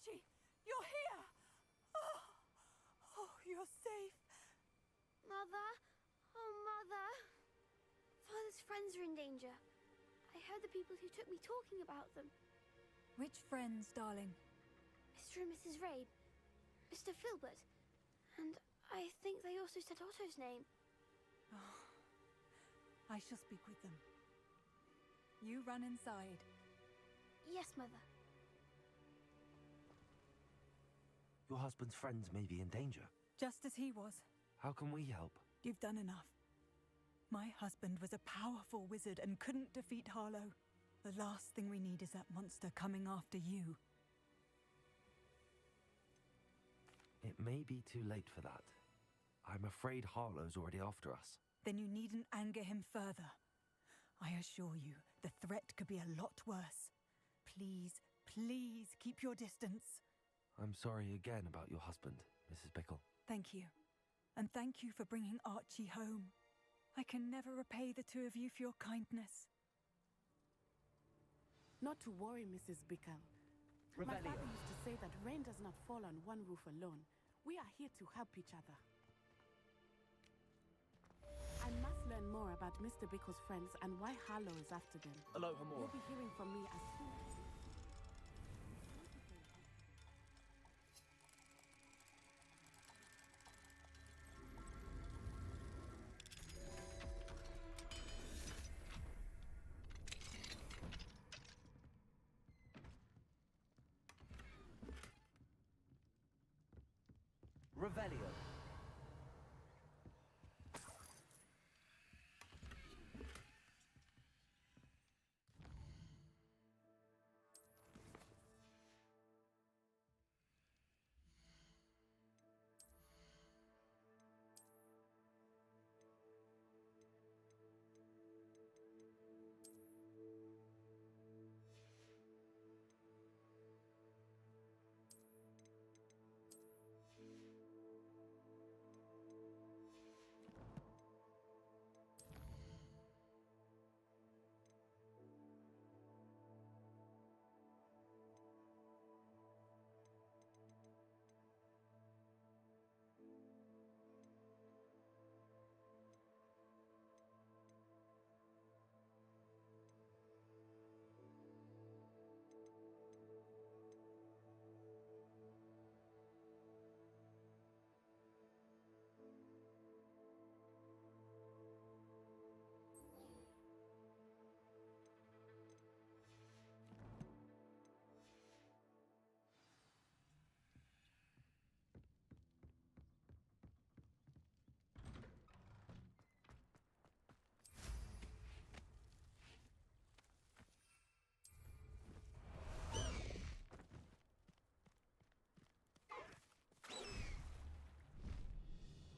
Archie! You're here! Oh, you're safe. Mother? Oh, Mother! Father's friends are in danger. I heard the people who took me talking about them. Which friends, darling? Mr. and Mrs. Rabe, Mr. Filbert, and I think they also said Otto's name. Oh, I shall speak with them. You run inside. Yes, Mother. Your husband's friends may be in danger. Just as he was. How can we help? You've done enough. My husband was a powerful wizard and couldn't defeat Harlow. The last thing we need is that monster coming after you. It may be too late for that. I'm afraid Harlow's already after us. Then you needn't anger him further. I assure you, the threat could be a lot worse. Please, please keep your distance. I'm sorry again about your husband, Mrs. Bickle. Thank you. And thank you for bringing Archie home. I can never repay the two of you for your kindness. Not to worry, Mrs. Bickle. My father used to say that rain does not fall on one roof alone. We are here to help each other. I must learn more about Mr. Bickle's friends and why Harlow is after them. Aloha more. You'll be hearing from me as soon as... Revelio.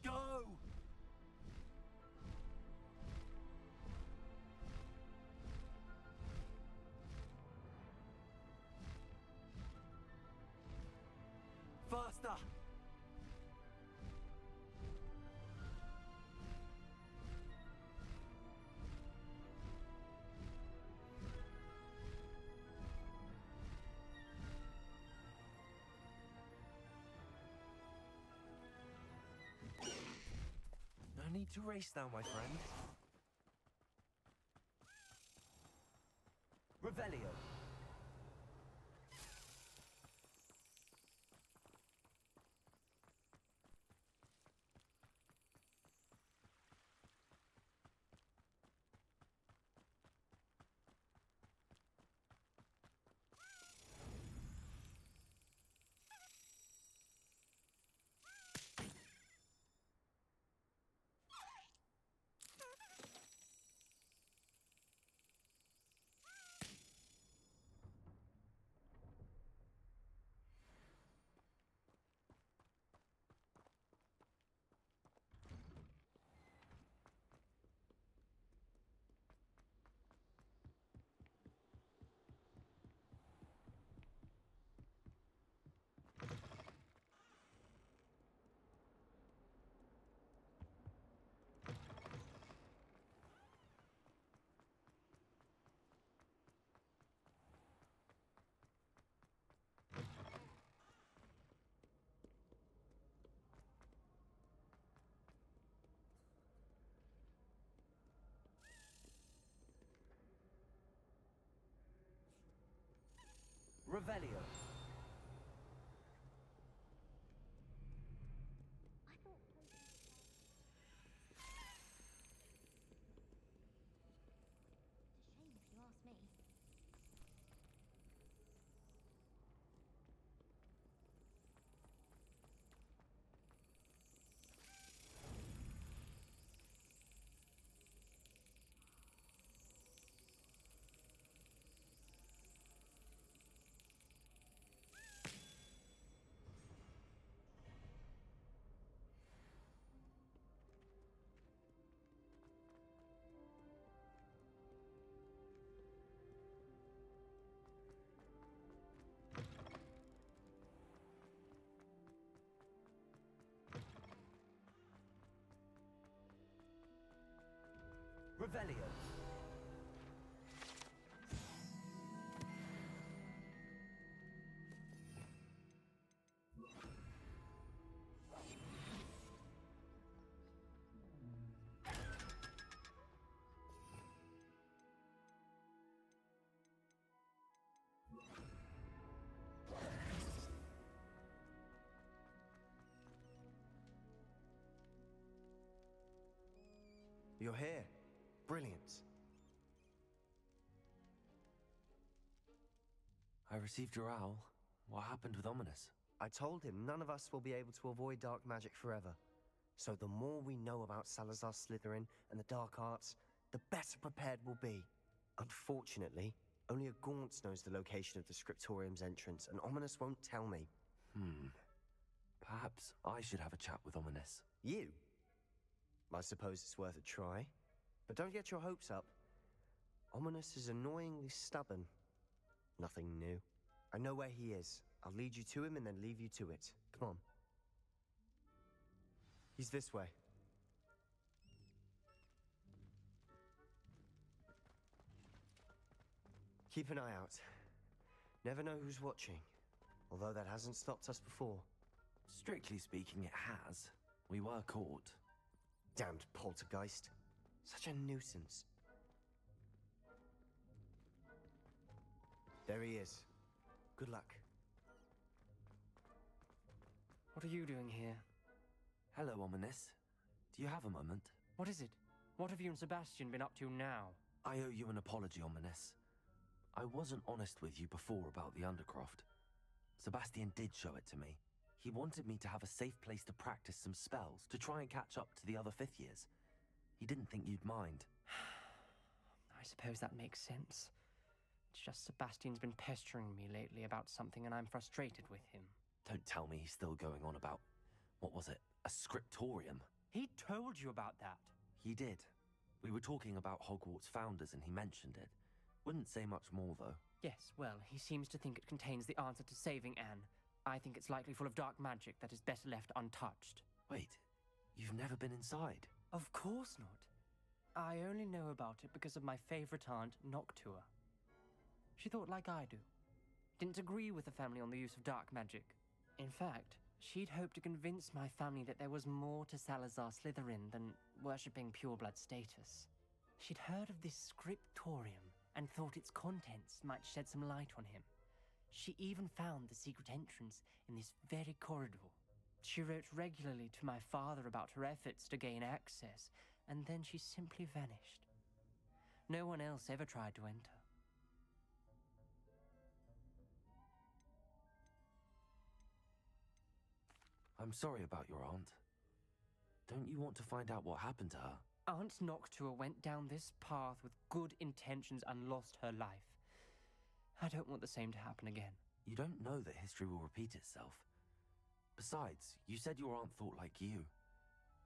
Go! Faster! No need to race now, my friend. Revelio. Revelio. Revelio. You're here. Brilliant. I received your owl. What happened with Ominous? I told him none of us will be able to avoid dark magic forever. So the more we know about Salazar Slytherin and the dark arts, the better prepared we'll be. Unfortunately, only a Gaunt knows the location of the Scriptorium's entrance, and Ominous won't tell me. Perhaps I should have a chat with Ominous. You? I suppose it's worth a try. But don't get your hopes up. Ominous is annoyingly stubborn. Nothing new. I know where he is. I'll lead you to him and then leave you to it. Come on. He's this way. Keep an eye out. Never know who's watching. Although that hasn't stopped us before. Strictly speaking, it has. We were caught. Damned poltergeist. Such a nuisance. There he is. Good luck. What are you doing here? Hello, Ominous. Do you have a moment? What is it? What have you and Sebastian been up to now? I owe you an apology, Ominous. I wasn't honest with you before about the Undercroft. Sebastian did show it to me. He wanted me to have a safe place to practice some spells, to try and catch up to the other 5th years. He didn't think you'd mind. I suppose that makes sense. It's just Sebastian's been pestering me lately about something and I'm frustrated with him. Don't tell me he's still going on about, what was it, a scriptorium? He told you about that? He did. We were talking about Hogwarts founders and he mentioned it. Wouldn't say much more, though. Yes, well, he seems to think it contains the answer to saving Anne. I think it's likely full of dark magic that is better left untouched. Wait, you've never been inside? Of course not. I only know about it because of my favorite aunt, Noctua. She thought like I do. Didn't agree with the family on the use of dark magic. In fact, she'd hoped to convince my family that there was more to Salazar Slytherin than worshipping pureblood status. She'd heard of this scriptorium and thought its contents might shed some light on him. She even found the secret entrance in this very corridor. She wrote regularly to my father about her efforts to gain access, and then she simply vanished. No one else ever tried to enter. I'm sorry about your aunt. Don't you want to find out what happened to her? Aunt Noctua went down this path with good intentions and lost her life. I don't want the same to happen again. You don't know that history will repeat itself. Besides, you said your aunt thought like you.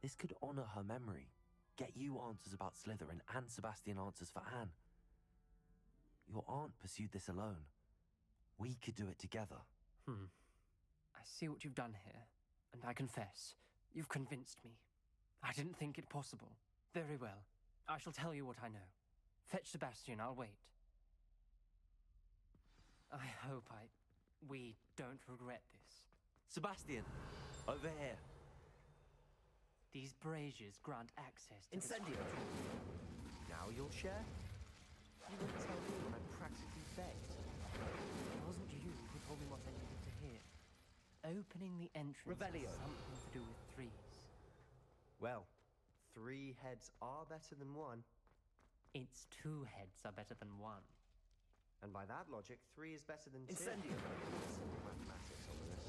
This could honor her memory. Get you answers about Slytherin and Sebastian answers for Anne. Your aunt pursued this alone. We could do it together. I see what you've done here, and I confess, you've convinced me. I didn't think it possible. Very well. I shall tell you what I know. Fetch Sebastian, I'll wait. I hope we don't regret this. Sebastian! Over here! These braziers grant access to Incendio! Now you'll share? You won't tell me when I'm practically dead. It wasn't you. Opening the entrance Revelio. has something to do with threes. Well, 3 heads are better than 1. Its 2 heads are better than 1. And by that logic, 3 is better than 2. Incendio. Simple mathematics on this.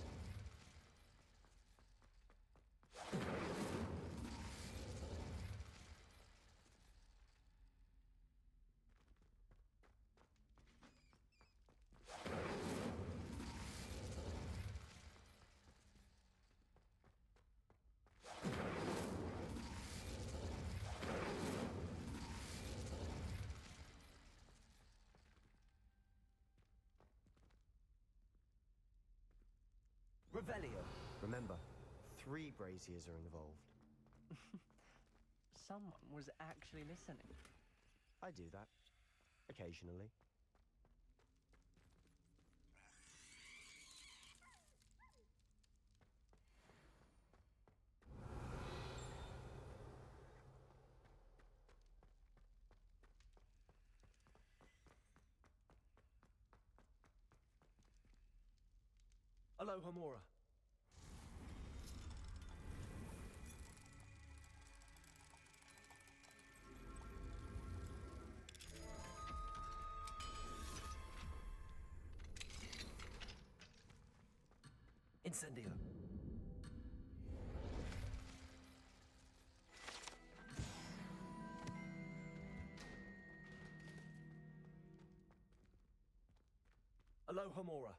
Revelio. Remember, 3 braziers are involved. Someone was actually listening. I do that. Occasionally. Aloha Mora. Incendio. Aloha Mora.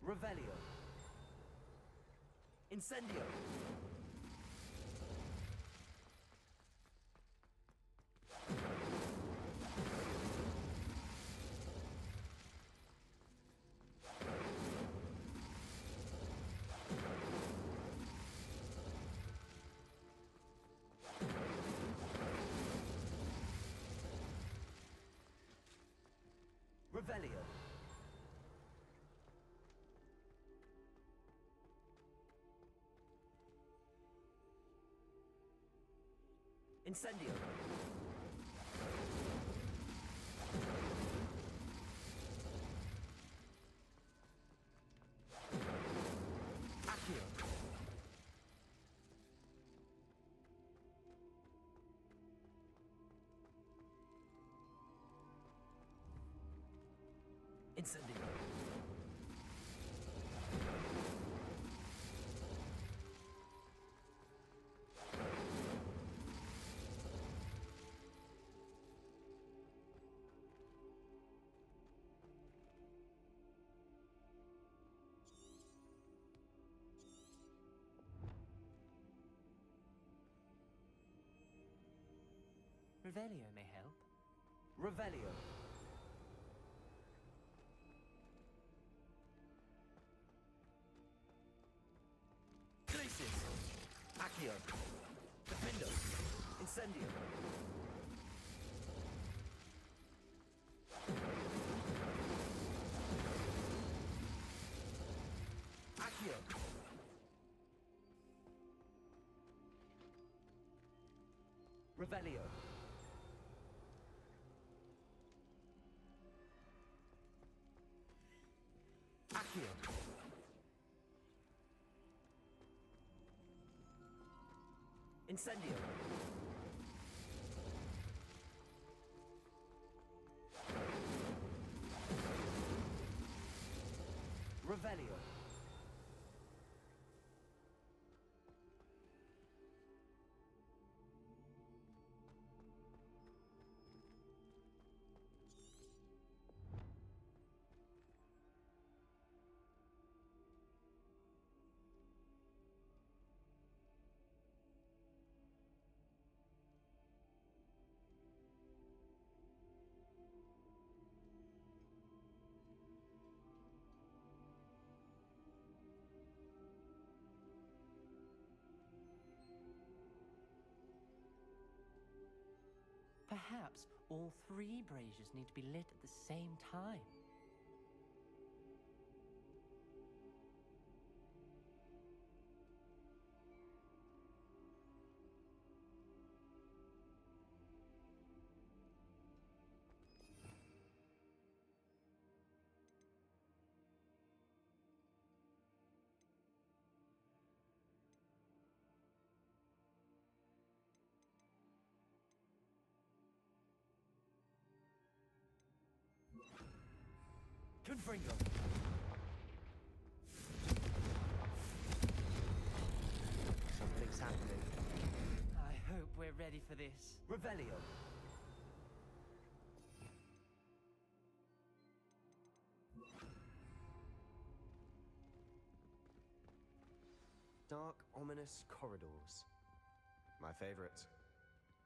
Revelio. Incendio. Revelio. Incendio. Accio. Incendio. Revelio may help. Revelio. Glacis. Accio. Defendo. Incendio. Accio. Revelio. Accio. Incendio. Revelio. Perhaps All 3 braziers need to be lit at the same time. Confringo! Something's happening. I hope we're ready for this. Revelio! Dark, ominous corridors. My favorite.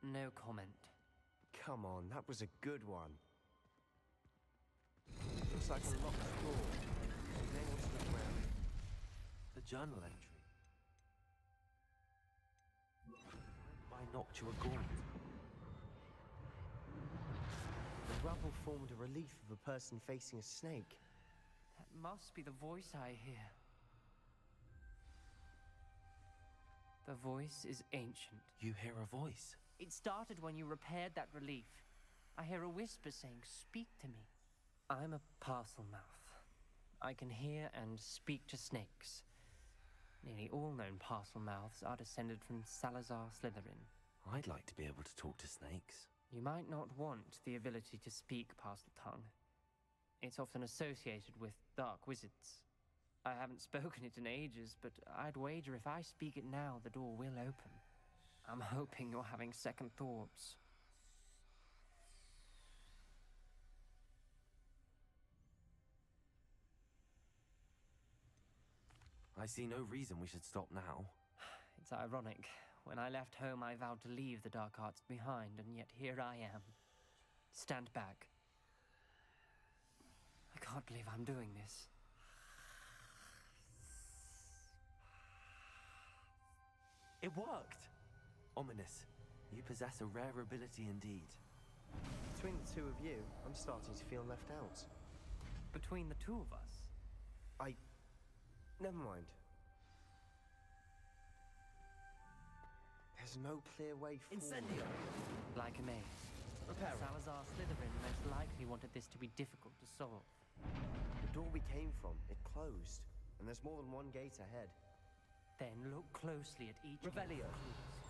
No comment. Come on, that was a good one. Looks like a locked door. Nailed to the ground. The journal entry. By Noctua Gaunt. The rubble formed a relief of a person facing a snake. That must be the voice I hear. The voice is ancient. You hear a voice. It started when you repaired that relief. I hear a whisper saying, "Speak to me." I'm a parcel mouth. I can hear and speak to snakes. Nearly all known parcel mouths are descended from Salazar Slytherin. I'd like to be able to talk to snakes. You might not want the ability to speak parcel tongue. It's often associated with dark wizards. I haven't spoken it in ages, but I'd wager if I speak it now, the door will open. I'm hoping you're having second thoughts. I see no reason we should stop now. It's ironic. When I left home, I vowed to leave the dark arts behind, and yet here I am. Stand back. I can't believe I'm doing this. It worked! Ominous. You possess a rare ability indeed. Between the two of you, I'm starting to feel left out. Between the two of us? Never mind. There's no clear way forward. Incendio! Like a maze. Repair it. Salazar Slytherin most likely wanted this to be difficult to solve. The door we came from, it closed. And there's more than one gate ahead. Then look closely at each Revelio. of the clues.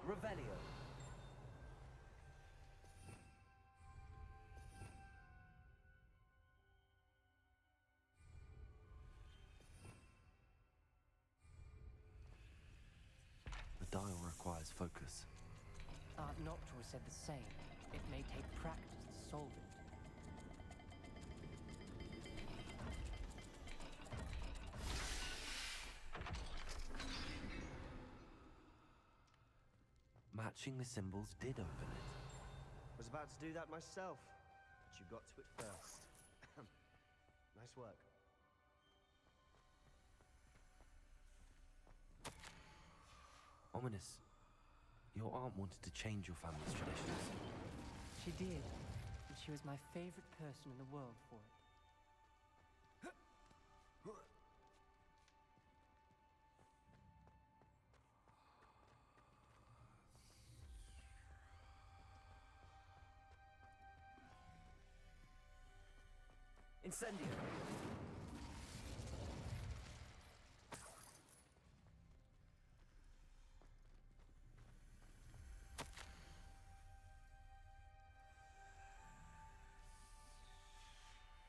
Revelio. The dial requires focus. Aunt Noctua said the same. It may take practice to solve it. Matching the symbols did open it. Was about to do that myself, but you got to it first. Nice work. Ominous. Your aunt wanted to change your family's traditions. She did, and she was my favorite person in the world for it. Incendio!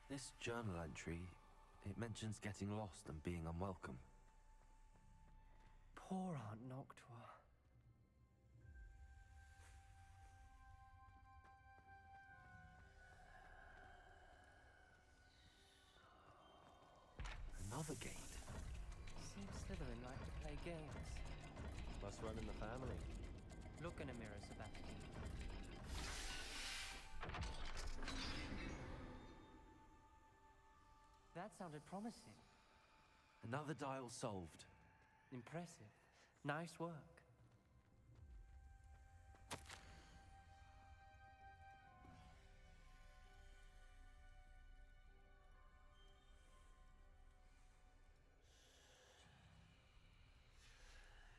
This journal entry, it mentions getting lost and being unwelcome. Poor Aunt Noctua. Another gate. seems Slytherin like to play games. Must run in the family. Look in a mirror, Sebastian. That sounded promising. Another dial solved. Impressive. Nice work.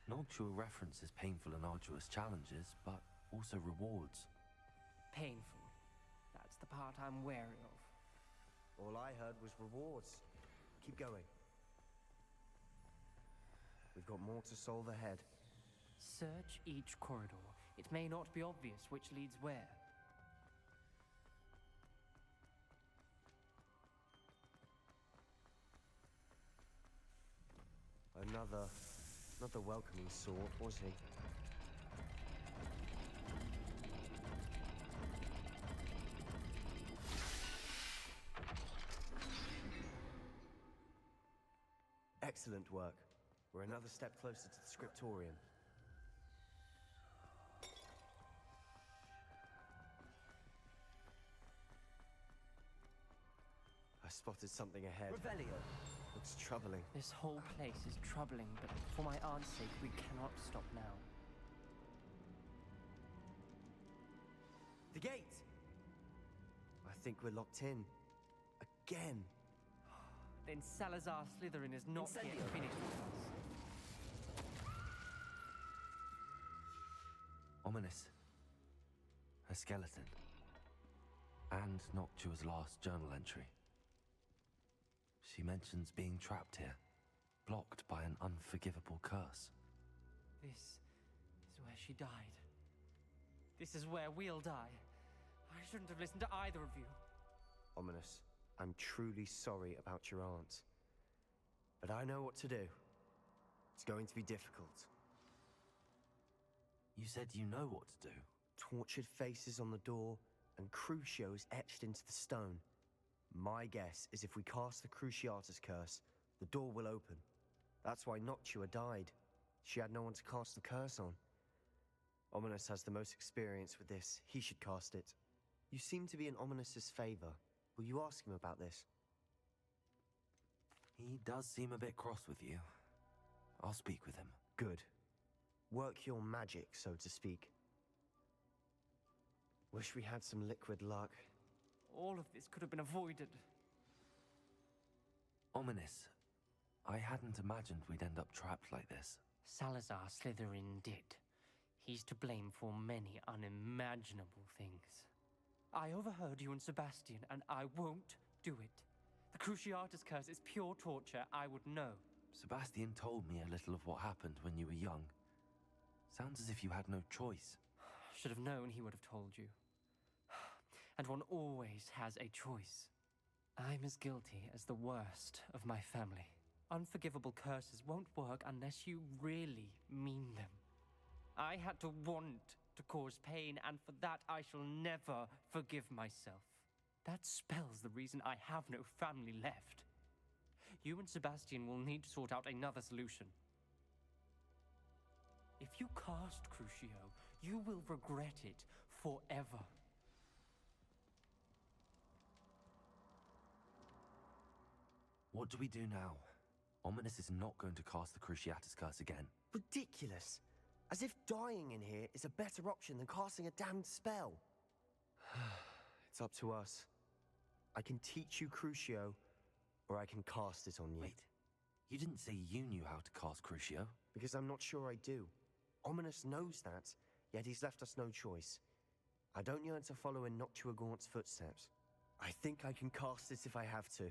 Noctua references painful and arduous challenges, but also rewards. Painful. That's the part I'm wary of. All I heard was rewards. Keep going. We've got more to solve ahead. Search each corridor. It may not be obvious which leads where. Not the welcoming sort, was he? Excellent work. We're another step closer to the scriptorium. I spotted something ahead. Revelio! Looks troubling. This whole place is troubling, but for my aunt's sake, we cannot stop now. The gate! I think we're locked in. Again. Then Salazar Slytherin is not yet Incendio. finished with us. Ominous. A skeleton. And Noctua's last journal entry. She mentions being trapped here, blocked by an unforgivable curse. This is where she died. This is where we'll die. I shouldn't have listened to either of you. Ominous, I'm truly sorry about your aunt. But I know what to do. It's going to be difficult. You said you know what to do. Tortured faces on the door, and Crucio is etched into the stone. My guess is if we cast the Cruciatus curse, the door will open. That's why Noctua died. She had no one to cast the curse on. Ominous has the most experience with this. He should cast it. You seem to be in Ominous's favor. Will you ask him about this? He does seem a bit cross with you. I'll speak with him. Good. Work your magic, so to speak. Wish we had some liquid luck. All of this could have been avoided. Ominous. I hadn't imagined we'd end up trapped like this. Salazar Slytherin did. He's to blame for many unimaginable things. I overheard you and Sebastian, and I won't do it. The Cruciatus curse is pure torture, I would know. Sebastian told me a little of what happened when you were young. Sounds as if you had no choice. Should have known he would have told you. And one always has a choice. I'm as guilty as the worst of my family. Unforgivable curses won't work unless you really mean them. I had to want to cause pain, and for that I shall never forgive myself. That spells the reason I have no family left. You and Sebastian will need to sort out another solution. If you cast Crucio, you will regret it forever. What do we do now? Ominous is not going to cast the Cruciatus curse again. Ridiculous. As if dying in here is a better option than casting a damned spell. It's up to us. I can teach you Crucio, or I can cast it on you. Wait, you didn't say you knew how to cast Crucio? Because I'm not sure I do. Ominous knows that, yet he's left us no choice. I don't yearn to follow in Noctua Gaunt's footsteps. I think I can cast it if I have to.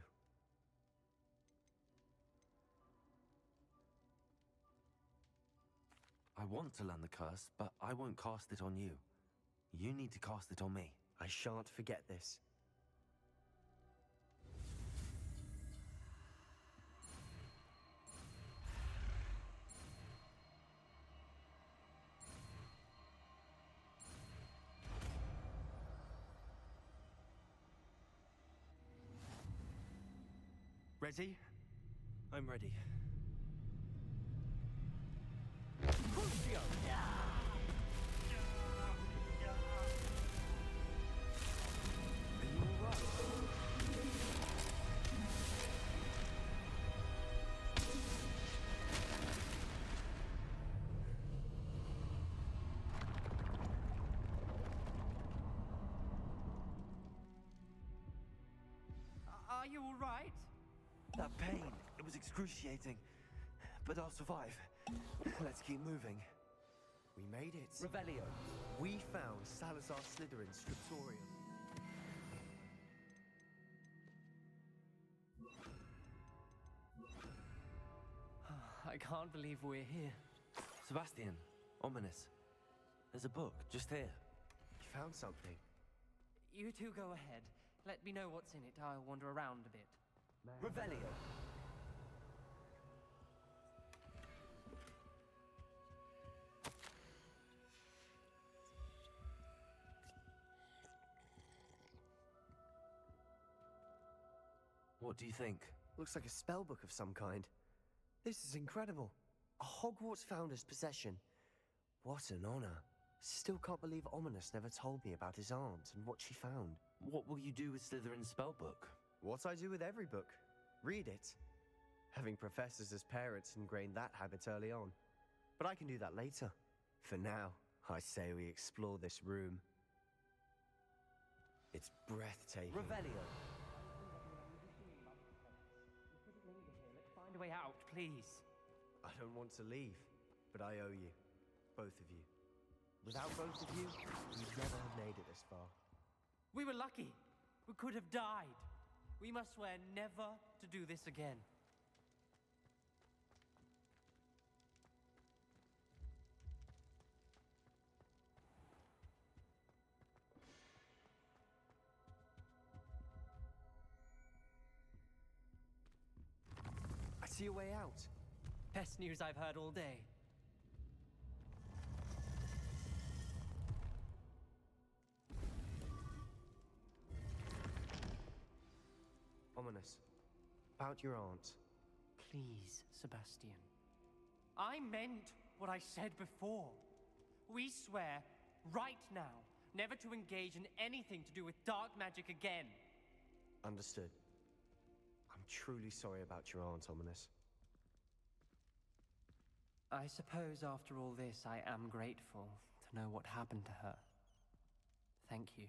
I want to learn the curse, but I won't cast it on you. You need to cast it on me. I shan't forget this. Ready? I'm ready. Accio! Are you all right? Are you all right? That pain, it was excruciating. But I'll survive. Let's keep moving. We made it. Revelio. We found Salazar Slytherin's scriptorium. I can't believe we're here. Sebastian, ominous. There's a book just here. You found something. You two go ahead. Let me know what's in it. I'll wander around a bit. Revelio. What do you think? Looks like a spell book of some kind. This is incredible. A Hogwarts founder's possession. What an honor. Still can't believe Ominous never told me about his aunt and what she found. What will you do with Slytherin's spellbook? What I do with every book. Read it. Having professors as parents ingrained that habit early on. But I can do that later. For now, I say we explore this room. It's breathtaking. Revelio. Let's find a way out, please. I don't want to leave, but I owe you. Both of you. Without both of you, we'd never have made it this far. We were lucky. We could have died. We must swear never to do this again. I see a way out. Best news I've heard all day. Ominous. About your aunt. Please, Sebastian. I meant what I said before. We swear, right now, never to engage in anything to do with dark magic again. Understood. I'm truly sorry about your aunt, Ominous. I suppose after all this, I am grateful to know what happened to her. Thank you.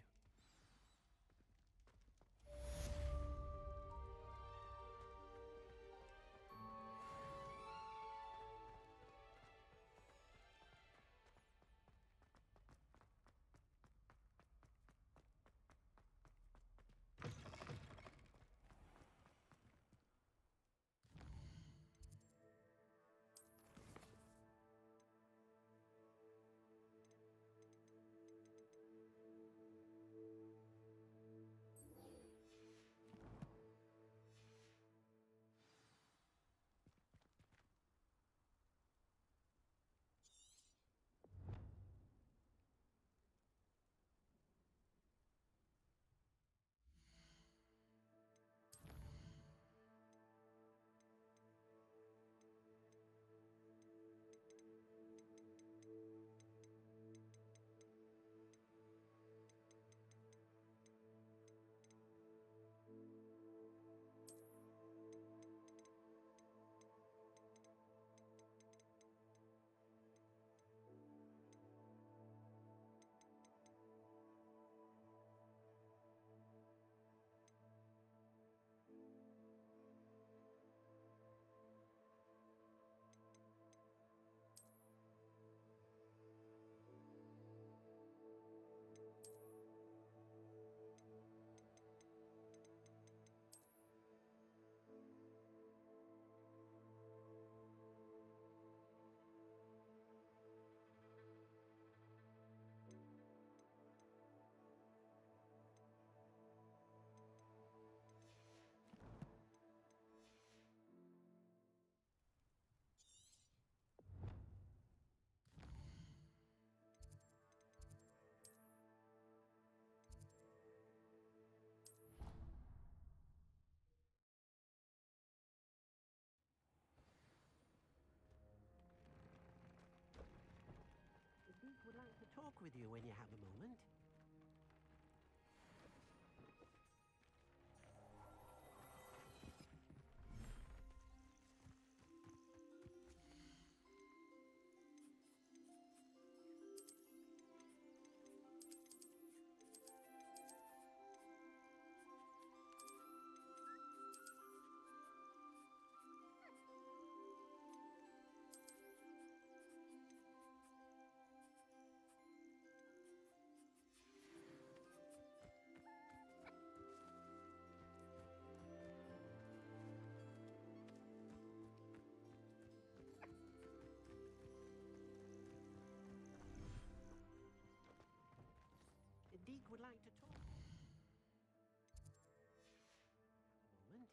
talk with you when you have a moment. Deke would like to talk. A moment.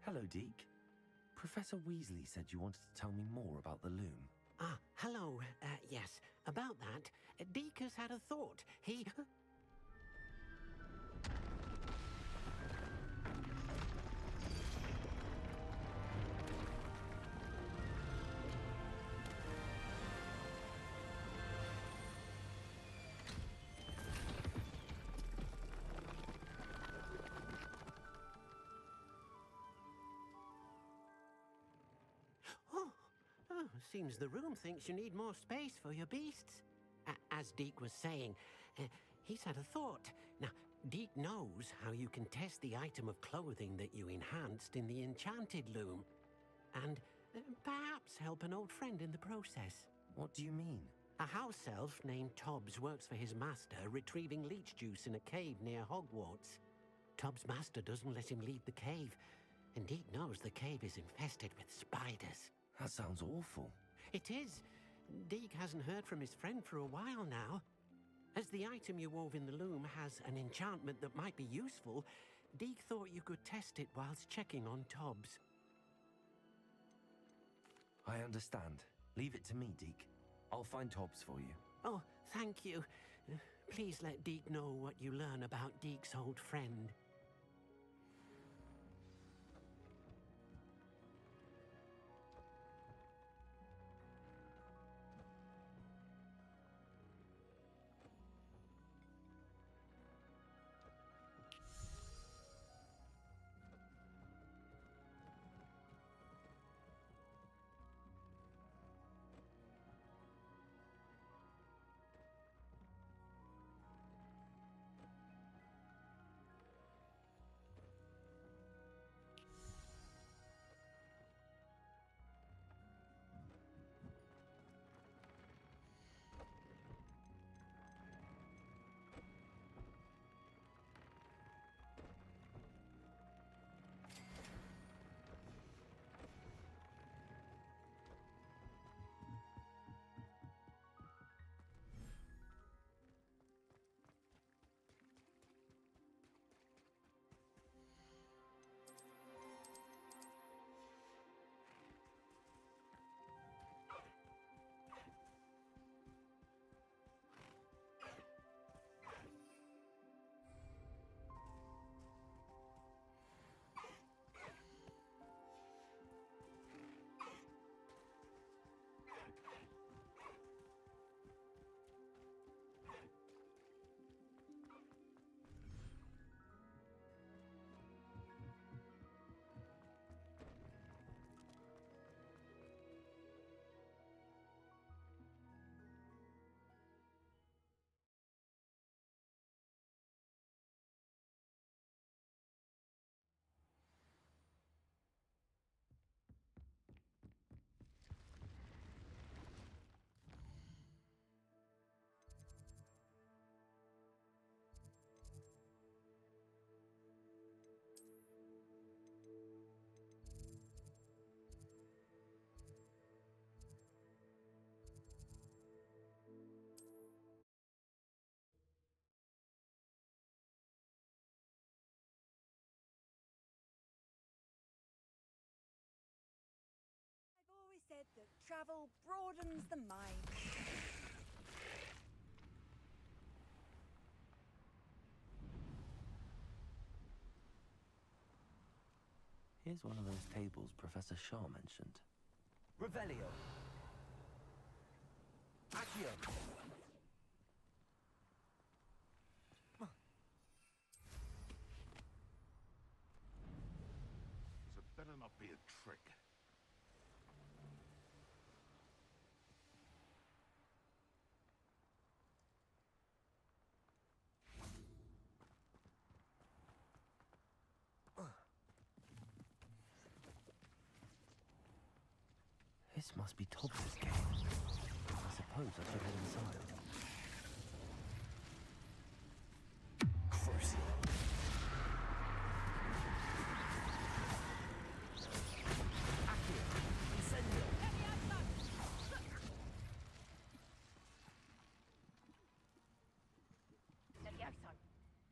Hello, Deke. Professor Weasley said you wanted to tell me more about the loom. Ah, hello. Yes, about that. Deke has had a thought. He... Seems the room thinks you need more space for your beasts. As Deke was saying, he's had a thought. Now, Deke knows how you can test the item of clothing that you enhanced in the enchanted loom. And perhaps help an old friend in the process. What do you mean? A house elf named Tobbs works for his master, retrieving leech juice in a cave near Hogwarts. Tobbs' master doesn't let him leave the cave, and Deke knows the cave is infested with spiders. That sounds awful. It is. Deke hasn't heard from his friend for a while now. As the item you wove in the loom has an enchantment that might be useful, Deke thought you could test it whilst checking on Tobbs. I understand. Leave it to me, Deke. I'll find Tobbs for you. Oh, thank you. Please let Deke know what you learn about Deke's old friend. Said that travel broadens the mind. Here's one of those tables Professor Shaw mentioned. Revelio. Accio. So it better not be a trick. This must be Tobbs' cave. I suppose I should head inside. Crucial. Accio. Incendio.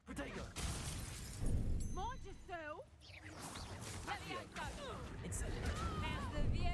Protego. Mind yourself! Incendio. How's the view?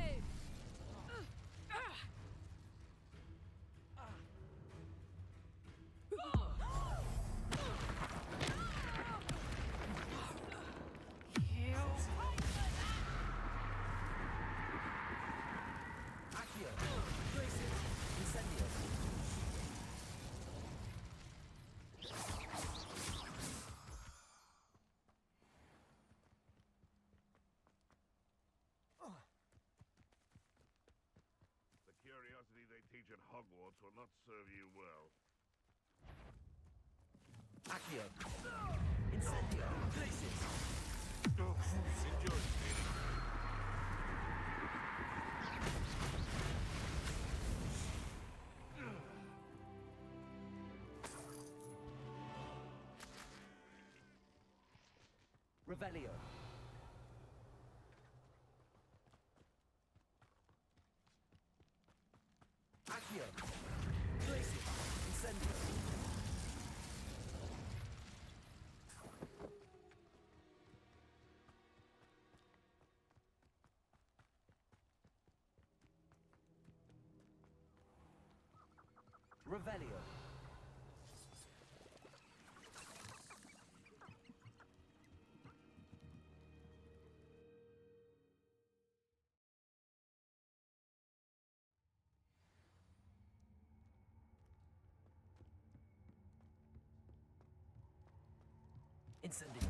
age at Hogwarts will not serve you well. Accio! Incendio! Places! Enjoy stealing. Revelio! Accio! Places! Incendio! Revelio. Incendio.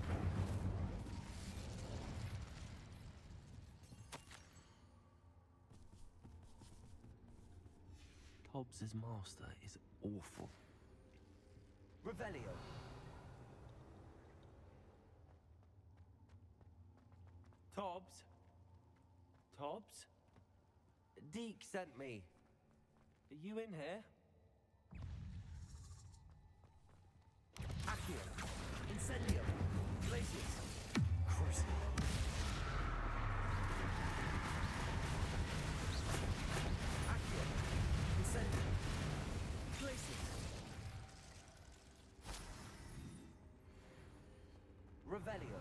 Hobbs's master is awful. Revelio. Tobbs? Tobbs? Deke sent me. Are you in here? Accio. Incendio. Glacius. Crucible. Accio. Incendio. Glacius. Revelio.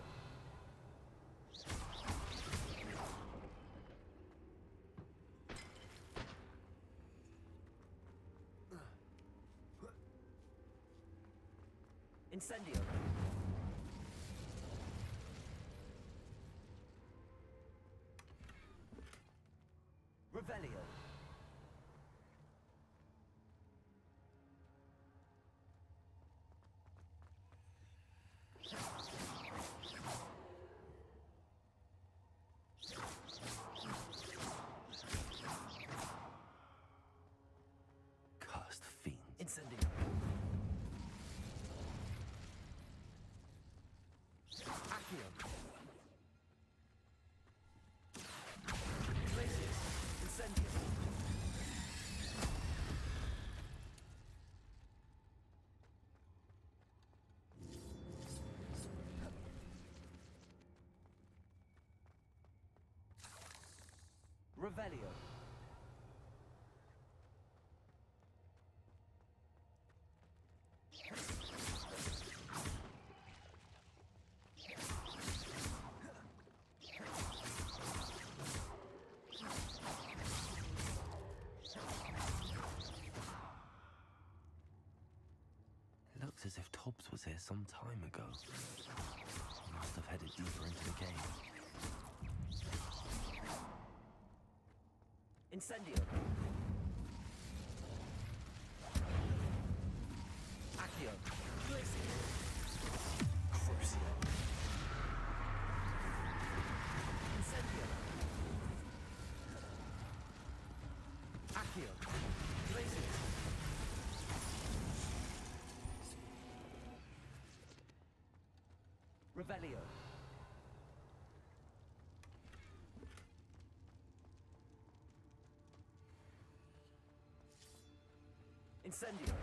Incendio. Revelio. Cursed fiends. Incendio. Accio. Glacius. Incendio. Revelio. It looks as if Tobbs was here some time ago. He must have headed deeper into the cave. Incendio. Accio. Glacius. Crucio. Incendio. Accio. Glacius. Revelio. Incendio.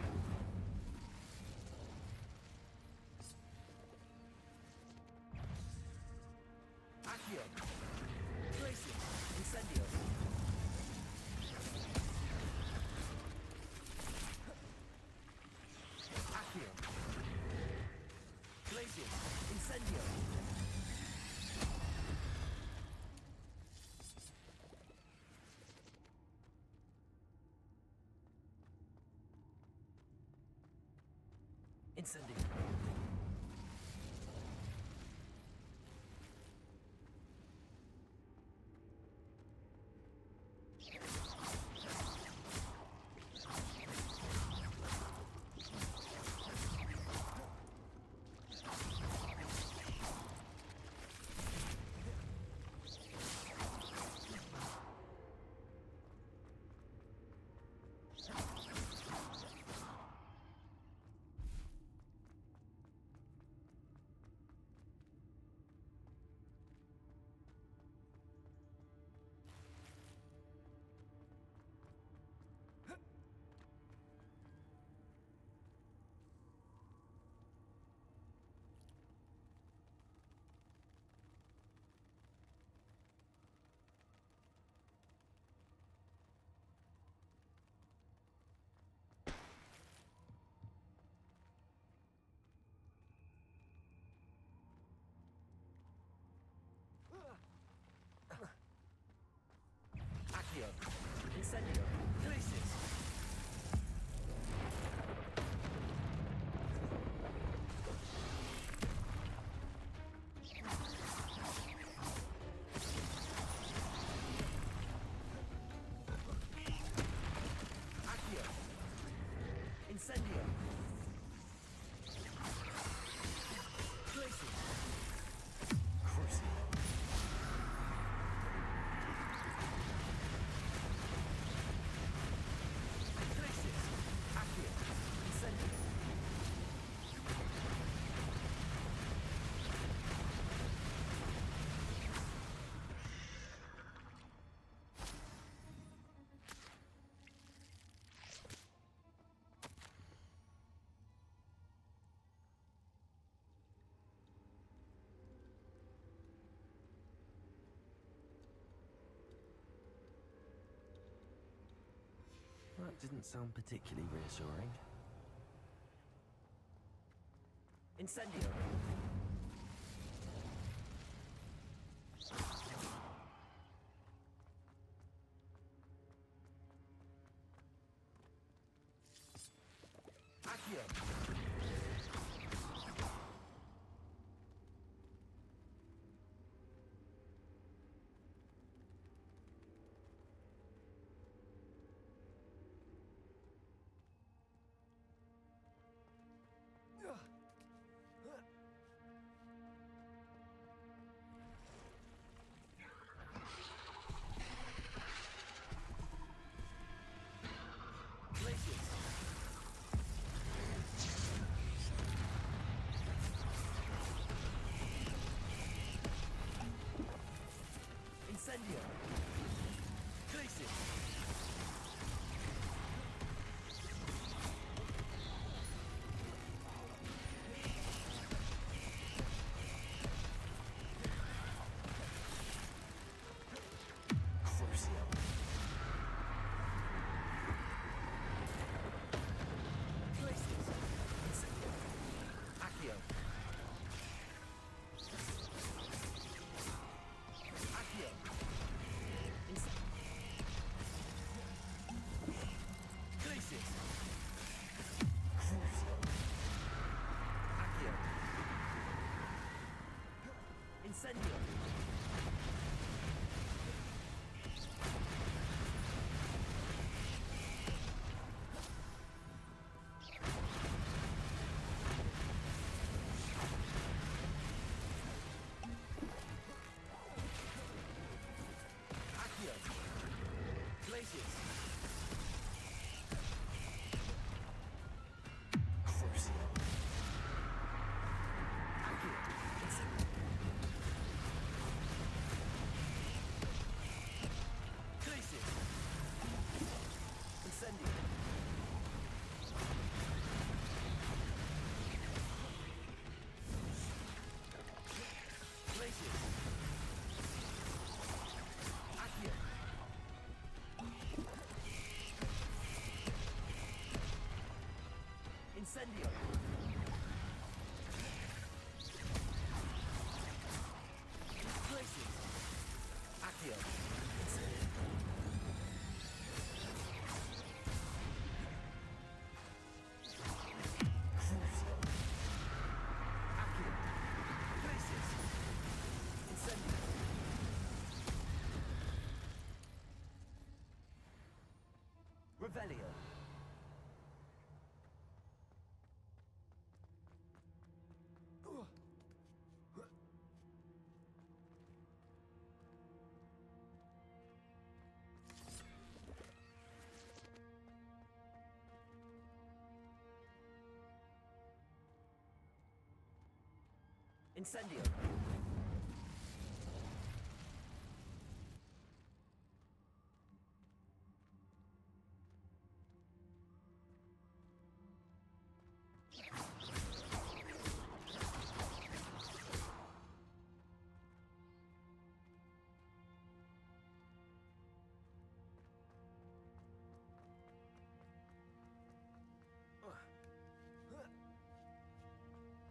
Accio. Glacius. Incendio. Accio. Glacius. Incendio. Incendio. Accio. Incendio. Glacius. Accio. Incendio. Glacius. Crucible. That didn't sound particularly reassuring. Incendio! Accio! Incendio! Glacius! Crucio! Glacius! Incendio! Accio! Accio! Glacius! Crucio! Accio! Incendio! Accio! Glacius! Crucio! Accio! Incendio! Glacius! Incendio! Glacius! Accio! Incendio! Glacius! Accio! Incendio! Crucio! Accio! Glacius! Incendio! Revelio! Incendio!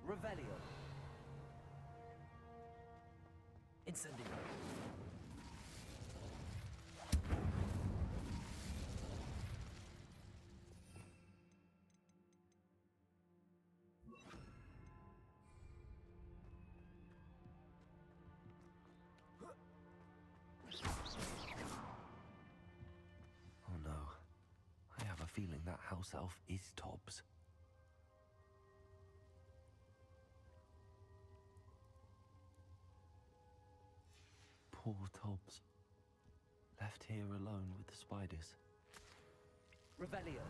Revelio. Incendio. Oh no. I have a feeling that house elf is Tobbs. Poor Tobbs. Left here alone with the spiders. Revelio.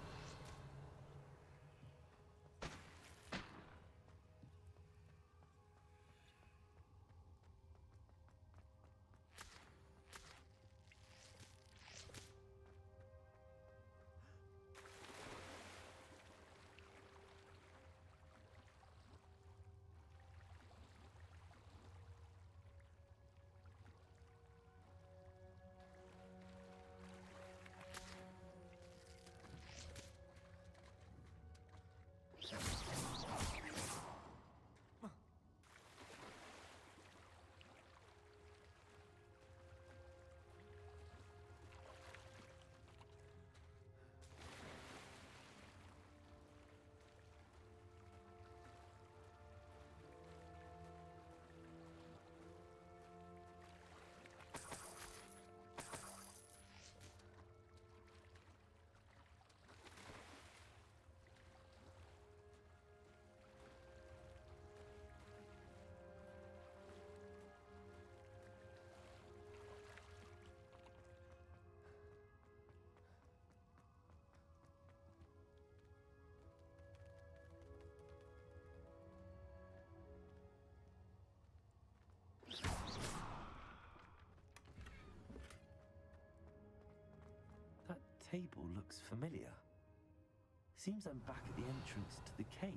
That table looks familiar. Seems I'm back at the entrance to the cave.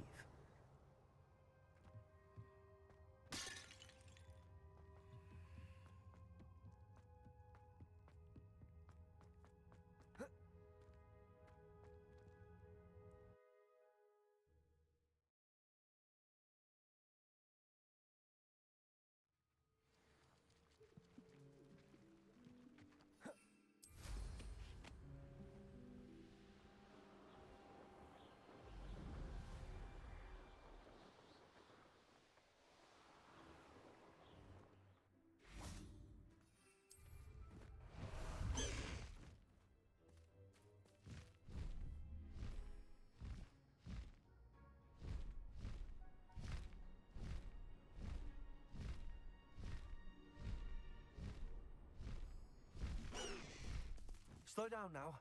Slow down now.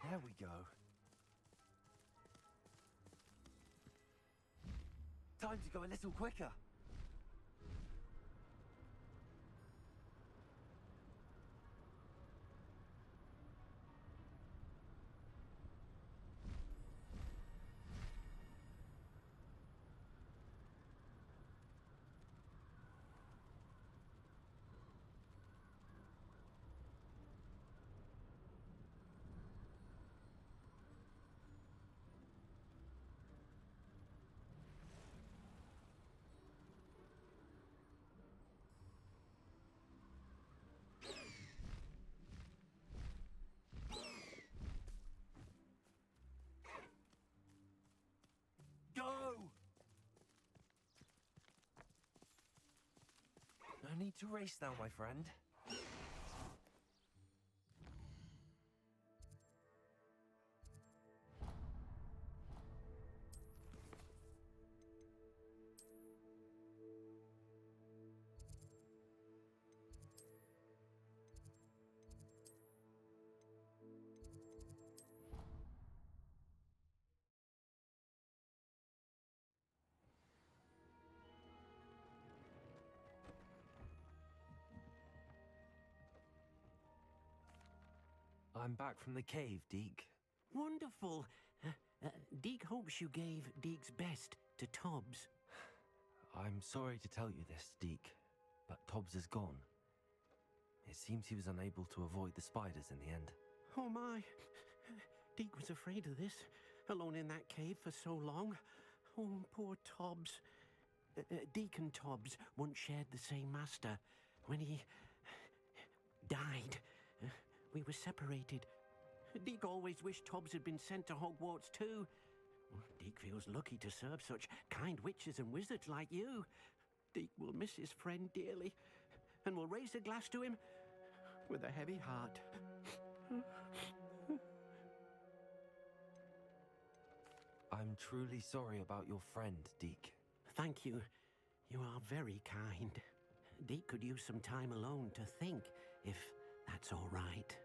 There we go. Time to go a little quicker. No need to race now, my friend. I'm back from the cave, Deke. Wonderful. Deke hopes you gave Deke's best to Tobbs. I'm sorry to tell you this, Deke, but Tobbs is gone. It seems he was unable to avoid the spiders in the end. Oh my. Deke was afraid of this, alone in that cave for so long. Oh, poor Tobbs. Deke and Tobbs once shared the same master. When he died, we were separated. Deke always wished Tobbs had been sent to Hogwarts too. Deke feels lucky to serve such kind witches and wizards like you. Deke will miss his friend dearly, and will raise a glass to him with a heavy heart. I'm truly sorry about your friend, Deke. Thank you. You are very kind. Deke could use some time alone to think, if that's all right.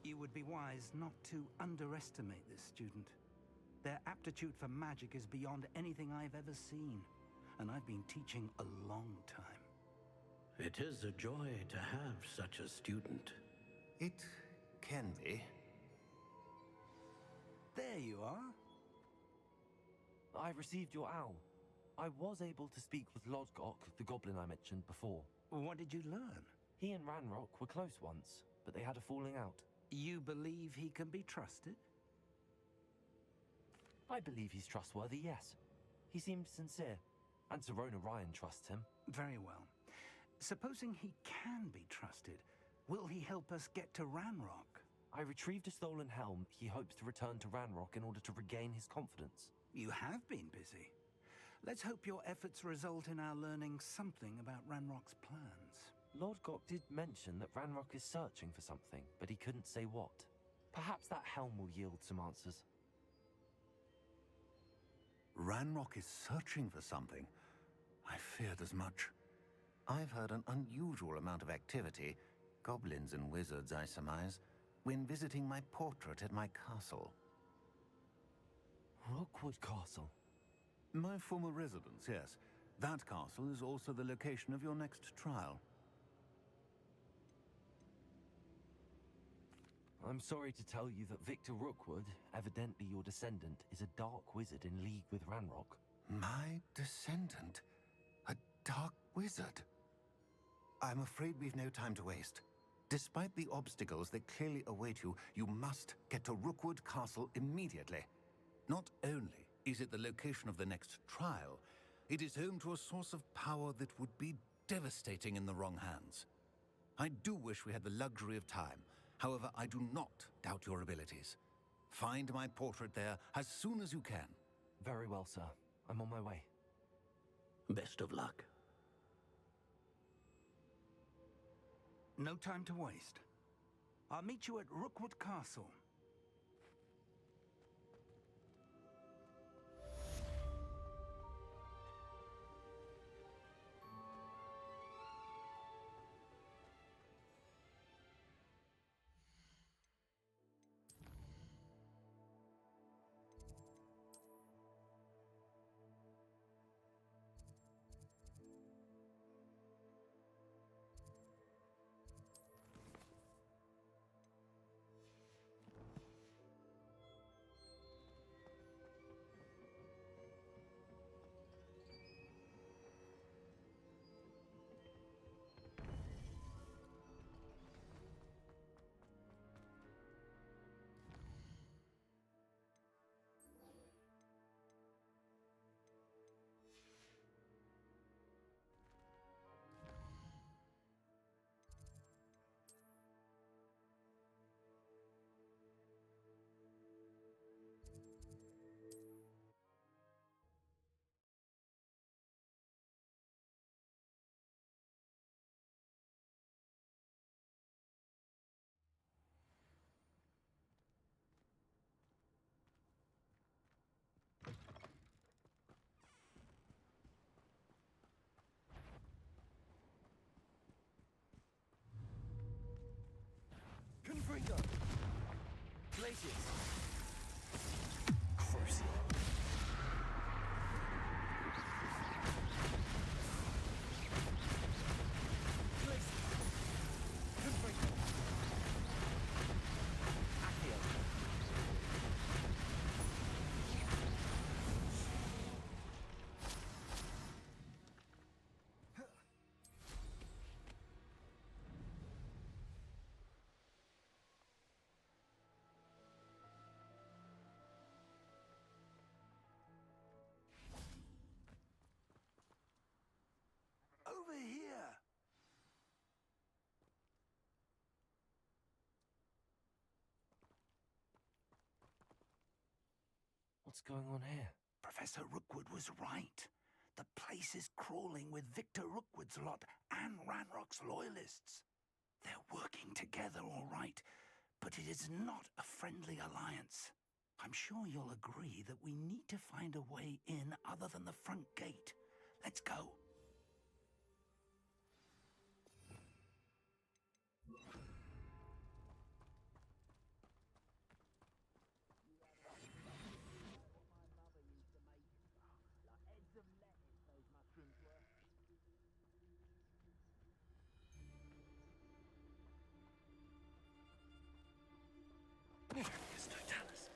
You would be wise not to underestimate this student. Their aptitude for magic is beyond anything I've ever seen, and I've been teaching a long time. It is a joy to have such a student. It can be. There you are. I received your owl. I was able to speak with Lodgok, the goblin I mentioned before. What did you learn? He and Ranrock were close once, but they had a falling out. You believe he can be trusted? I believe he's trustworthy, yes. He seemed sincere, and Sirona Ryan trusts him. Very well. Supposing he can be trusted, will he help us get to Ranrock? I retrieved a stolen helm. He hopes to return to Ranrock in order to regain his confidence. You have been busy. Let's hope your efforts result in our learning something about Ranrock's plans. Lodgok did mention that Ranrock is searching for something, but he couldn't say what. Perhaps that helm will yield some answers. Ranrock is searching for something. I feared as much. I've heard an unusual amount of activity, goblins and wizards, I surmise, when visiting my portrait at my castle. Rookwood Castle? My former residence, yes. That castle is also the location of your next trial. I'm sorry to tell you that Victor Rookwood, evidently your descendant, is a dark wizard in league with Ranrock. My descendant? A dark wizard? I'm afraid we've no time to waste. Despite the obstacles that clearly await you, you must get to Rookwood Castle immediately. Not only is it the location of the next trial, it is home to a source of power that would be devastating in the wrong hands. I do wish we had the luxury of time. However, I do not doubt your abilities. Find my portrait there as soon as you can. Very well, sir. I'm on my way. Best of luck. No time to waste. I'll meet you at Rookwood Castle. Confringo! Glacius! Crucial! Glacius! Confringo! Accio! Over here! What's going on here? Professor Rookwood was right. The place is crawling with Victor Rookwood's lot and Ranrock's loyalists. They're working together, all right, but it is not a friendly alliance. I'm sure you'll agree that we need to find a way in other than the front gate. Let's go. It's Totalis.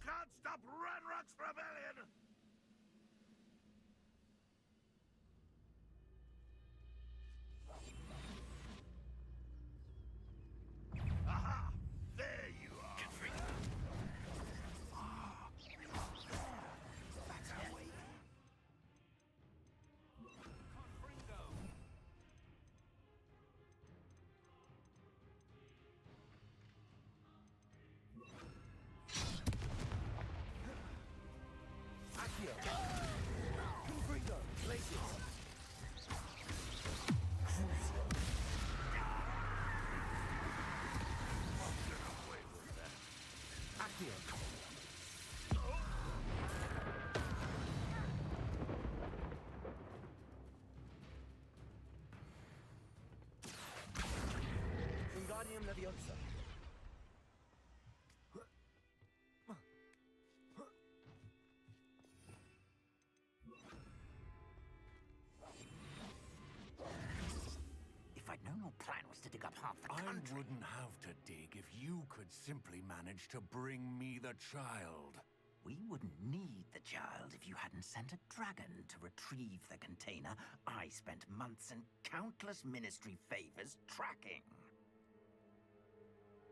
can't stop Ranrock's rebellion! Aha! There you are! That's our way. Accio! Confringo! Glacius! Accio! Wingardium Leviosa! If I'd known your plan was to dig up half the I country... wouldn't have to dig if you could simply manage to bring me the child. We wouldn't need the child if you hadn't sent a dragon to retrieve the container I spent months and countless ministry favors tracking.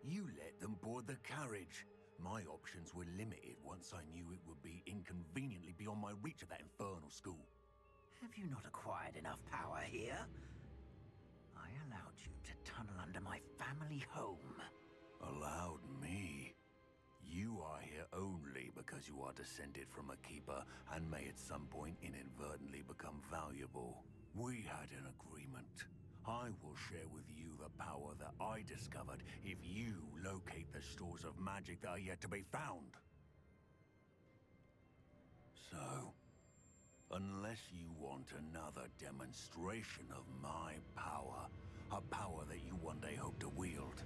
You let them board the carriage. My options were limited once I knew it would be inconveniently beyond my reach at that infernal school. Have you not acquired enough power here? I allowed you to tunnel under my family home. Allowed me? You are here only because you are descended from a keeper and may at some point inadvertently become valuable. We had an agreement. I will share with you the power that I discovered if you locate the stores of magic that are yet to be found. So, unless you want another demonstration of my power, a power that you one day hope to wield,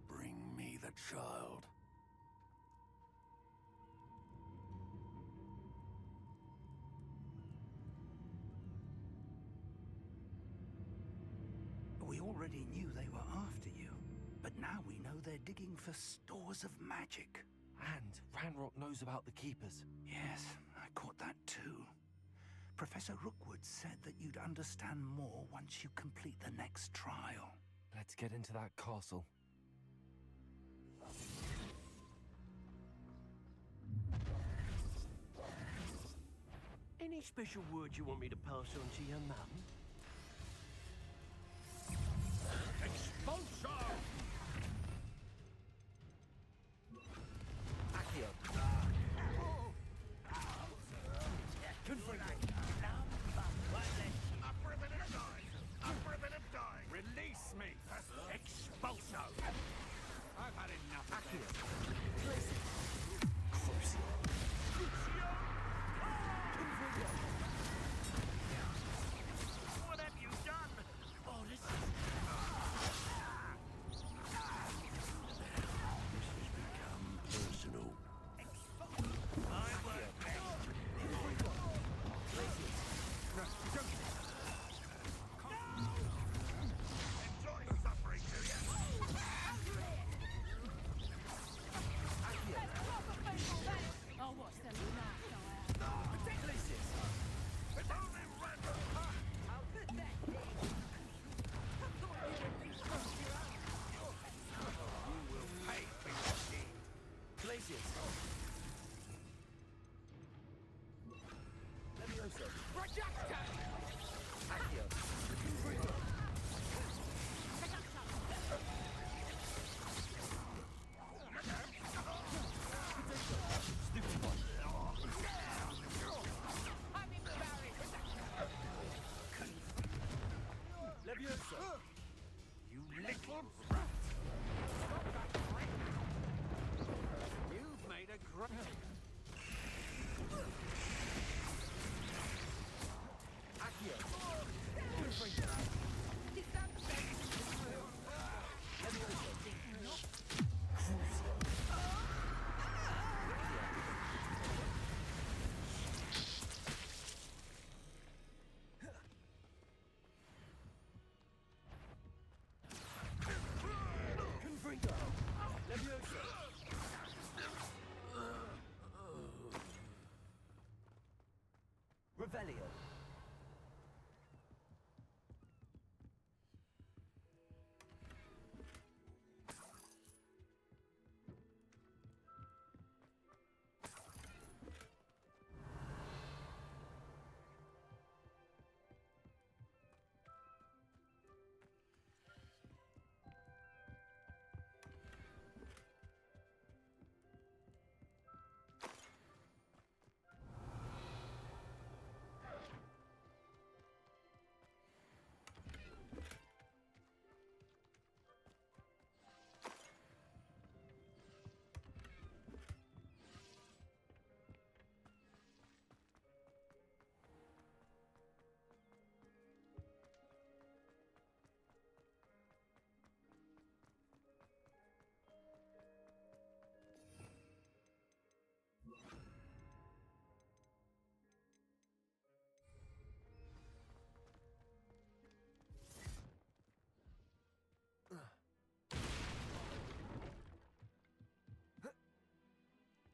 bring me the child. We already knew they were after you, but now we know they're digging for stores of magic. And Ranrock knows about the Keepers. Yes, I caught that too. Professor Rookwood said that you'd understand more once you complete the next trial. Let's get into that castle. Any special word you want me to pass on to your mum? Expulso! Accio! Confringo! Up for a minute of dying! Up for a minute of dying! Release me! Expulso! I've had enough of Accio! this. Glacius! Crucio! Confringo! Revelio.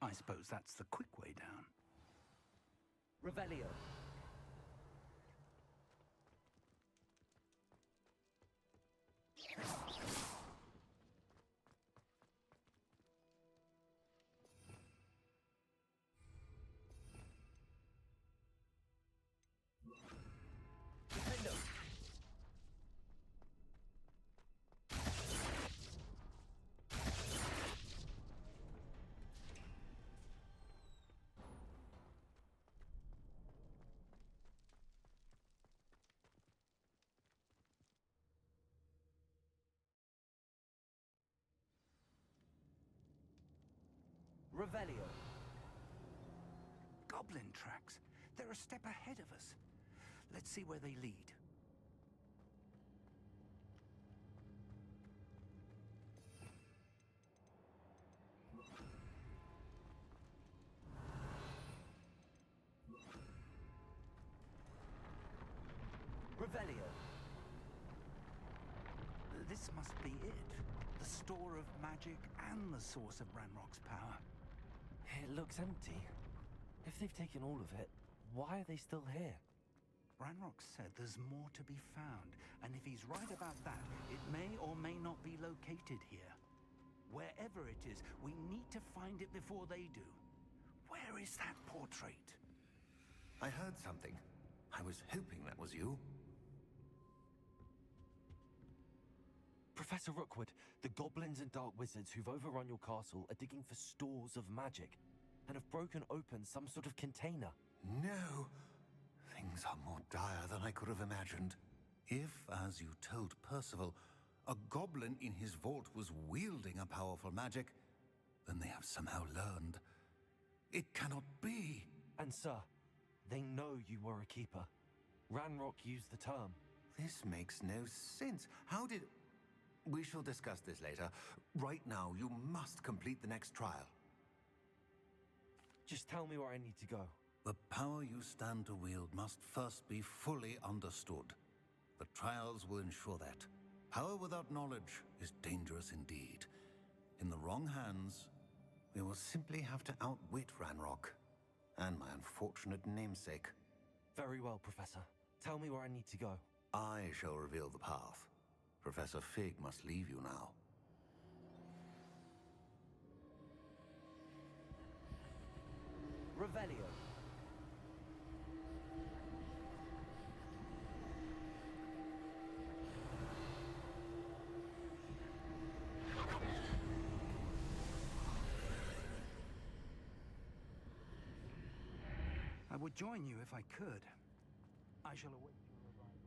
I suppose that's the quick way down. Revelio. Revelio. Goblin tracks. They're a step ahead of us. Let's see where they lead. Revelio. This must be it. The store of magic and the source of Ranrock's power. It looks empty. If they've taken all of it, why are they still here? Ranrock said there's more to be found, and if he's right about that, it may or may not be located here. Wherever it is, we need to find it before they do. Where is that portrait? I heard something. I was hoping that was you. Professor Rookwood, the goblins and dark wizards who've overrun your castle are digging for stores of magic and have broken open some sort of container. No! Things are more dire than I could have imagined. If, as you told Percival, a goblin in his vault was wielding a powerful magic, then they have somehow learned. It cannot be! And sir, they know you were a keeper. Ranrock used the term. This makes no sense. How did... We shall discuss this later. Right now, you must complete the next trial. Just tell me where I need to go. The power you stand to wield must first be fully understood. The trials will ensure that. Power without knowledge is dangerous indeed. In the wrong hands, we will simply have to outwit Ranrock and my unfortunate namesake. Very well, Professor. Tell me where I need to go. I shall reveal the path. Professor Fig must leave you now. Revelio. I would join you if I could. I shall await your arrival.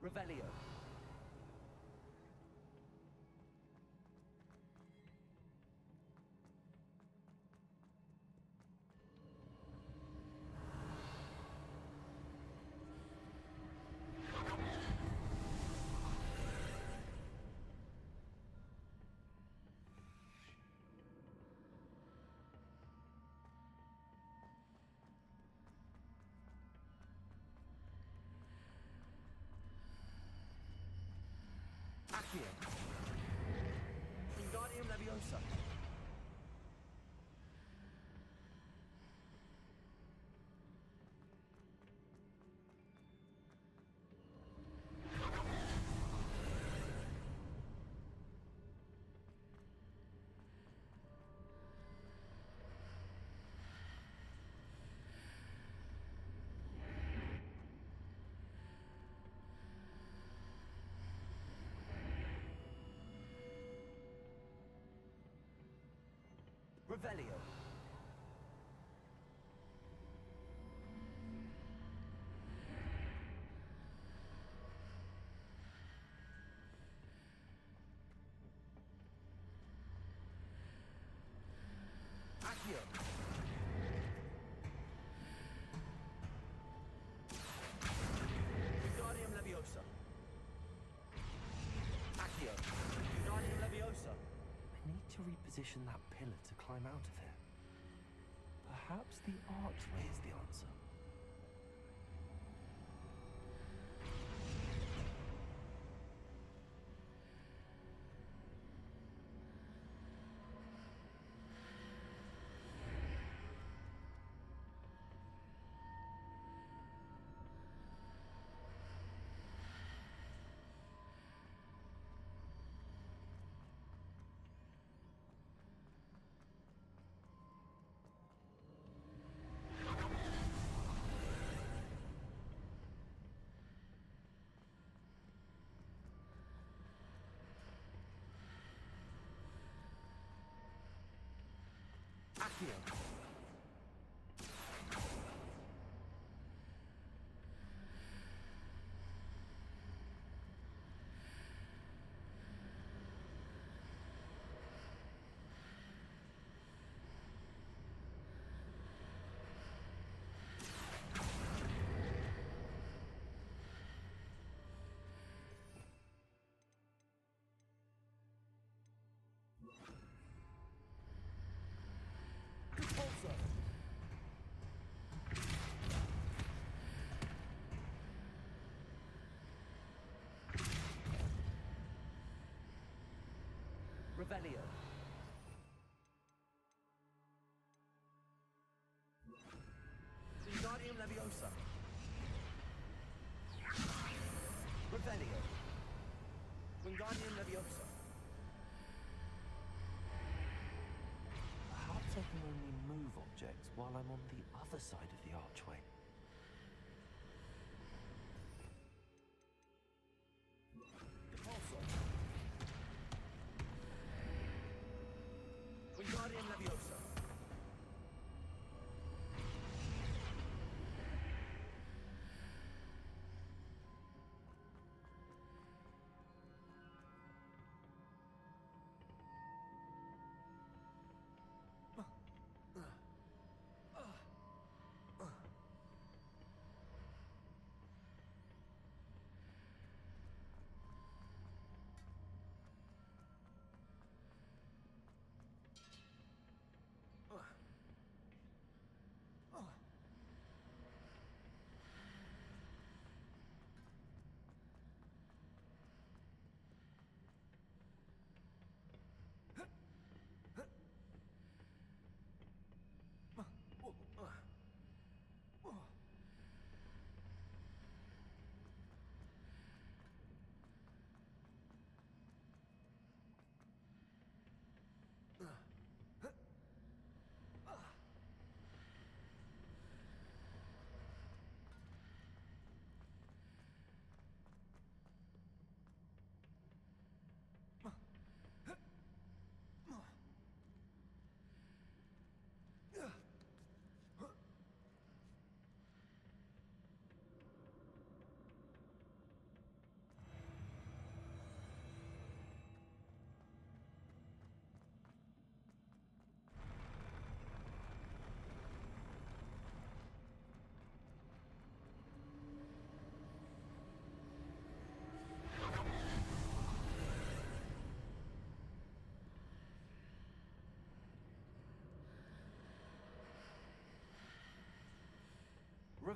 Revelio. Accio. Wingardium Leviosa. Revelio. Accio. Wingardium Leviosa. Accio. Wingardium Leviosa. I need to reposition that pillar to climb out of here. Perhaps the archway is the answer. Accio. Repulsor. Revelio. Wingardium Leviosa. Revelio. Wingardium Leviosa. Perhaps I can only move objects while I'm on the other side of the archway. Repulsor. Wingardium Leviosa.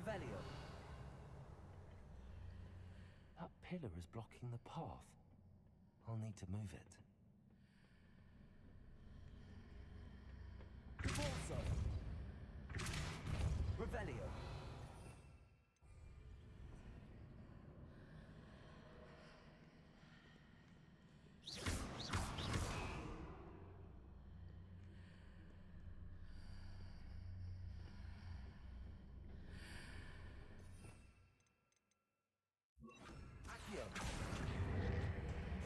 Revelio. That pillar is blocking the path. I'll need to move it. Corso. Revelio. Accio.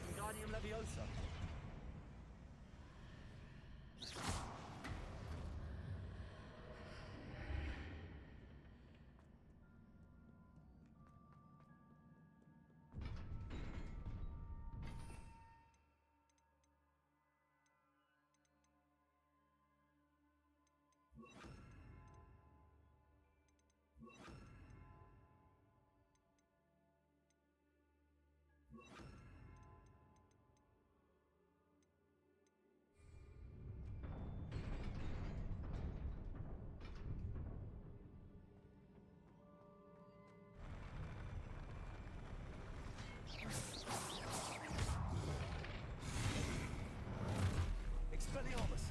Wingardium Leviosa. Expelliarmus!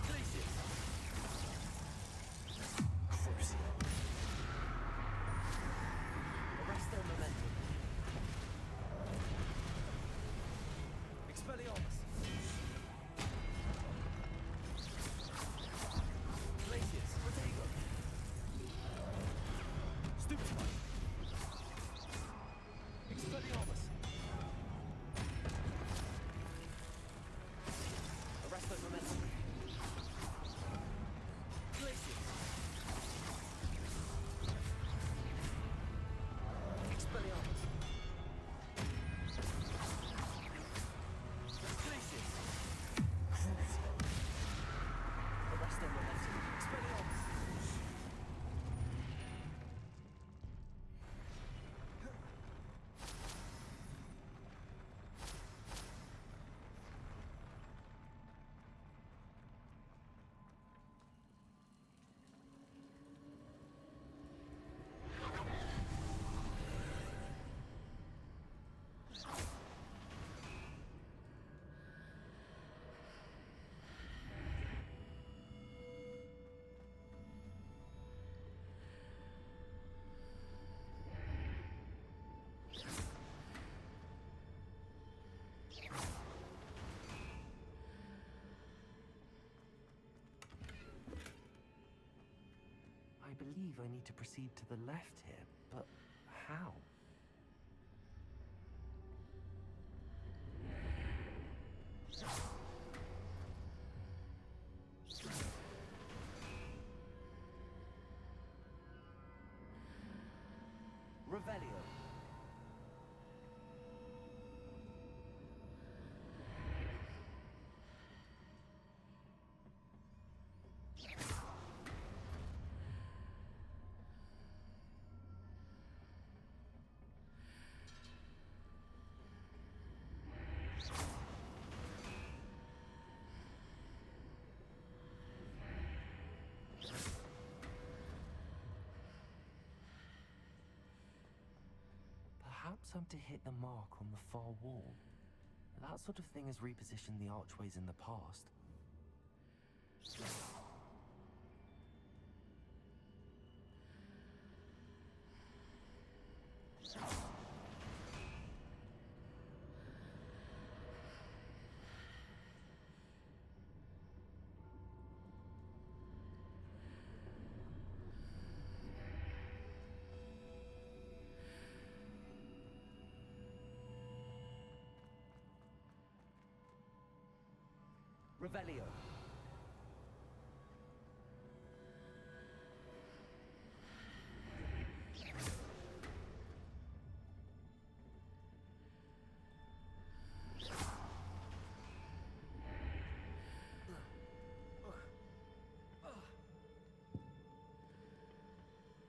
Glacius! Crucio! Arresto Momentum! Expelliarmus! Glacius! Protego! Stupefy! Expelliarmus! Arresto Momentum! Glacius! Expelliarmus! Glacius! Crucio! Arresto Momentum! Expelliarmus! I believe I need to proceed to the left here, but how? Revelio. Perhaps I'm to hit the mark on the far wall. That sort of thing has repositioned the archways in the past. Revelio.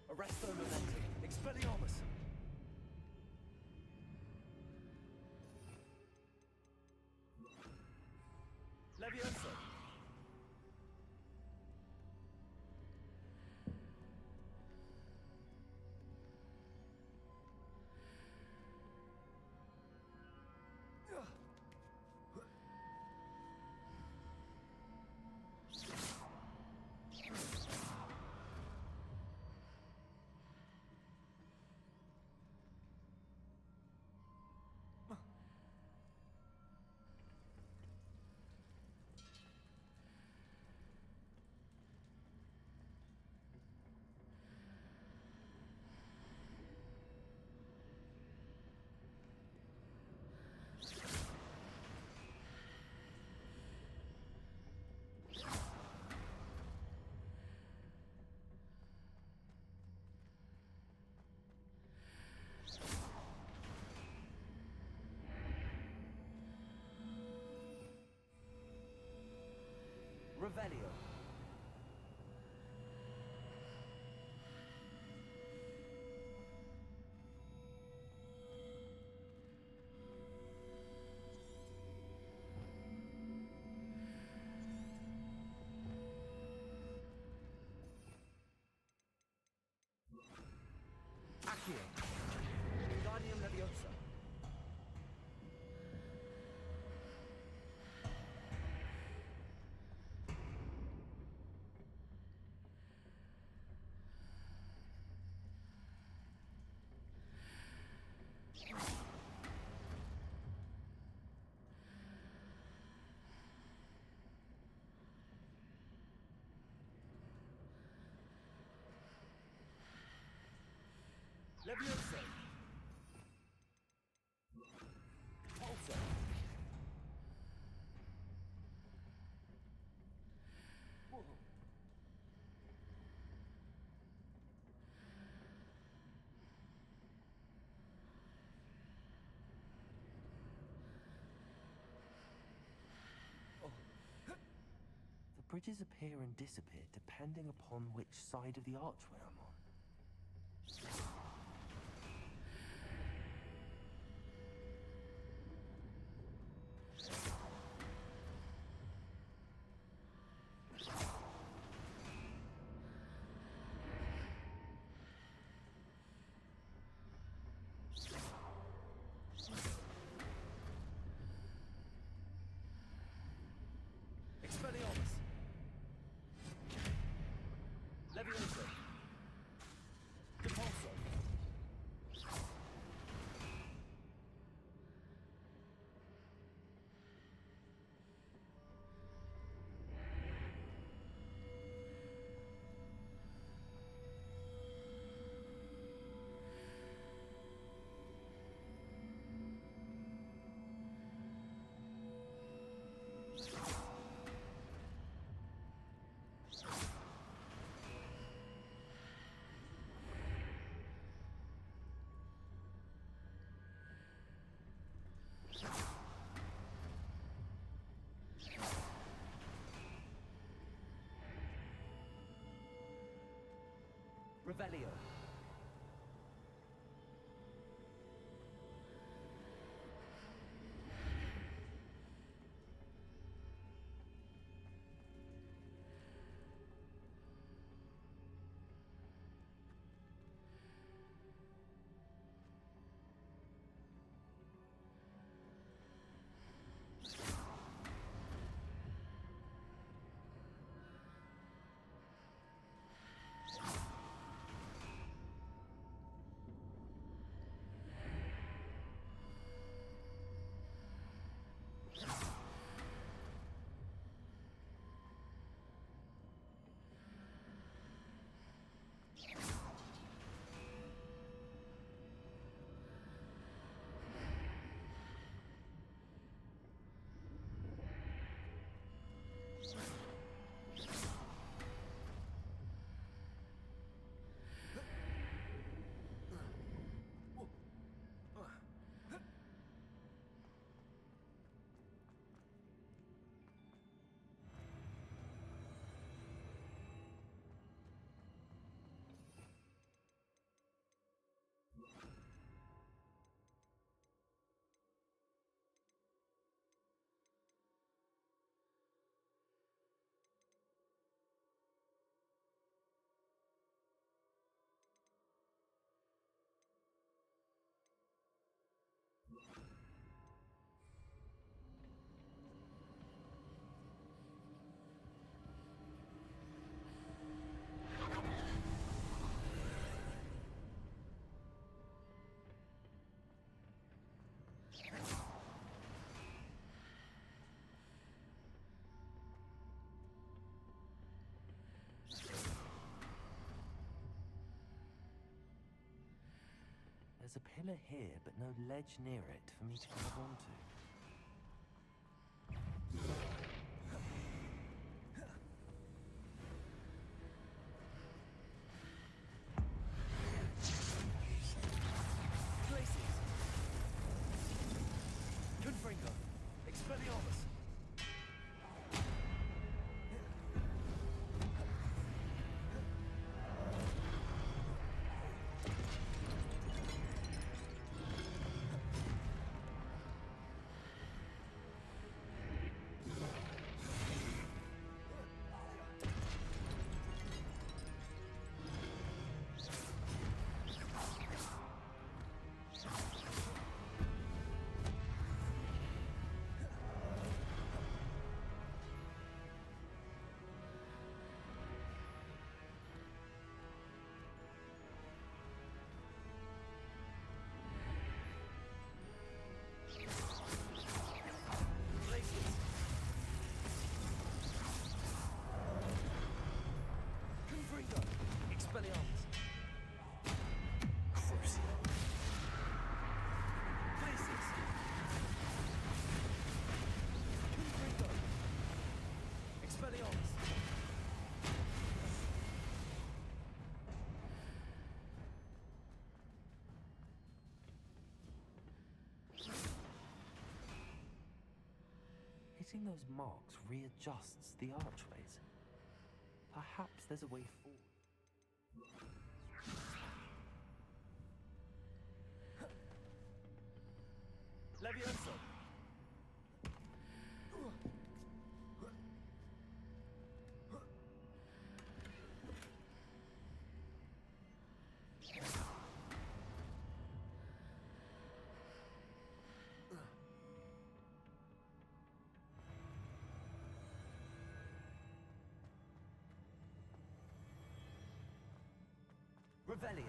Arresto Momentum. Expelliarmus. Leviosa. Levioso! Pulsar! Whoa. The bridges appear and disappear depending upon which side of the archway I'm on. Expelliarmus! Levioso! Depulso! Revelio. There's a pillar here, but no ledge near it for me to grab onto. Places! Confringo! Expelliarmus! Hitting those marks readjusts the archways. Perhaps there's a way forward. Levioso! Revelio.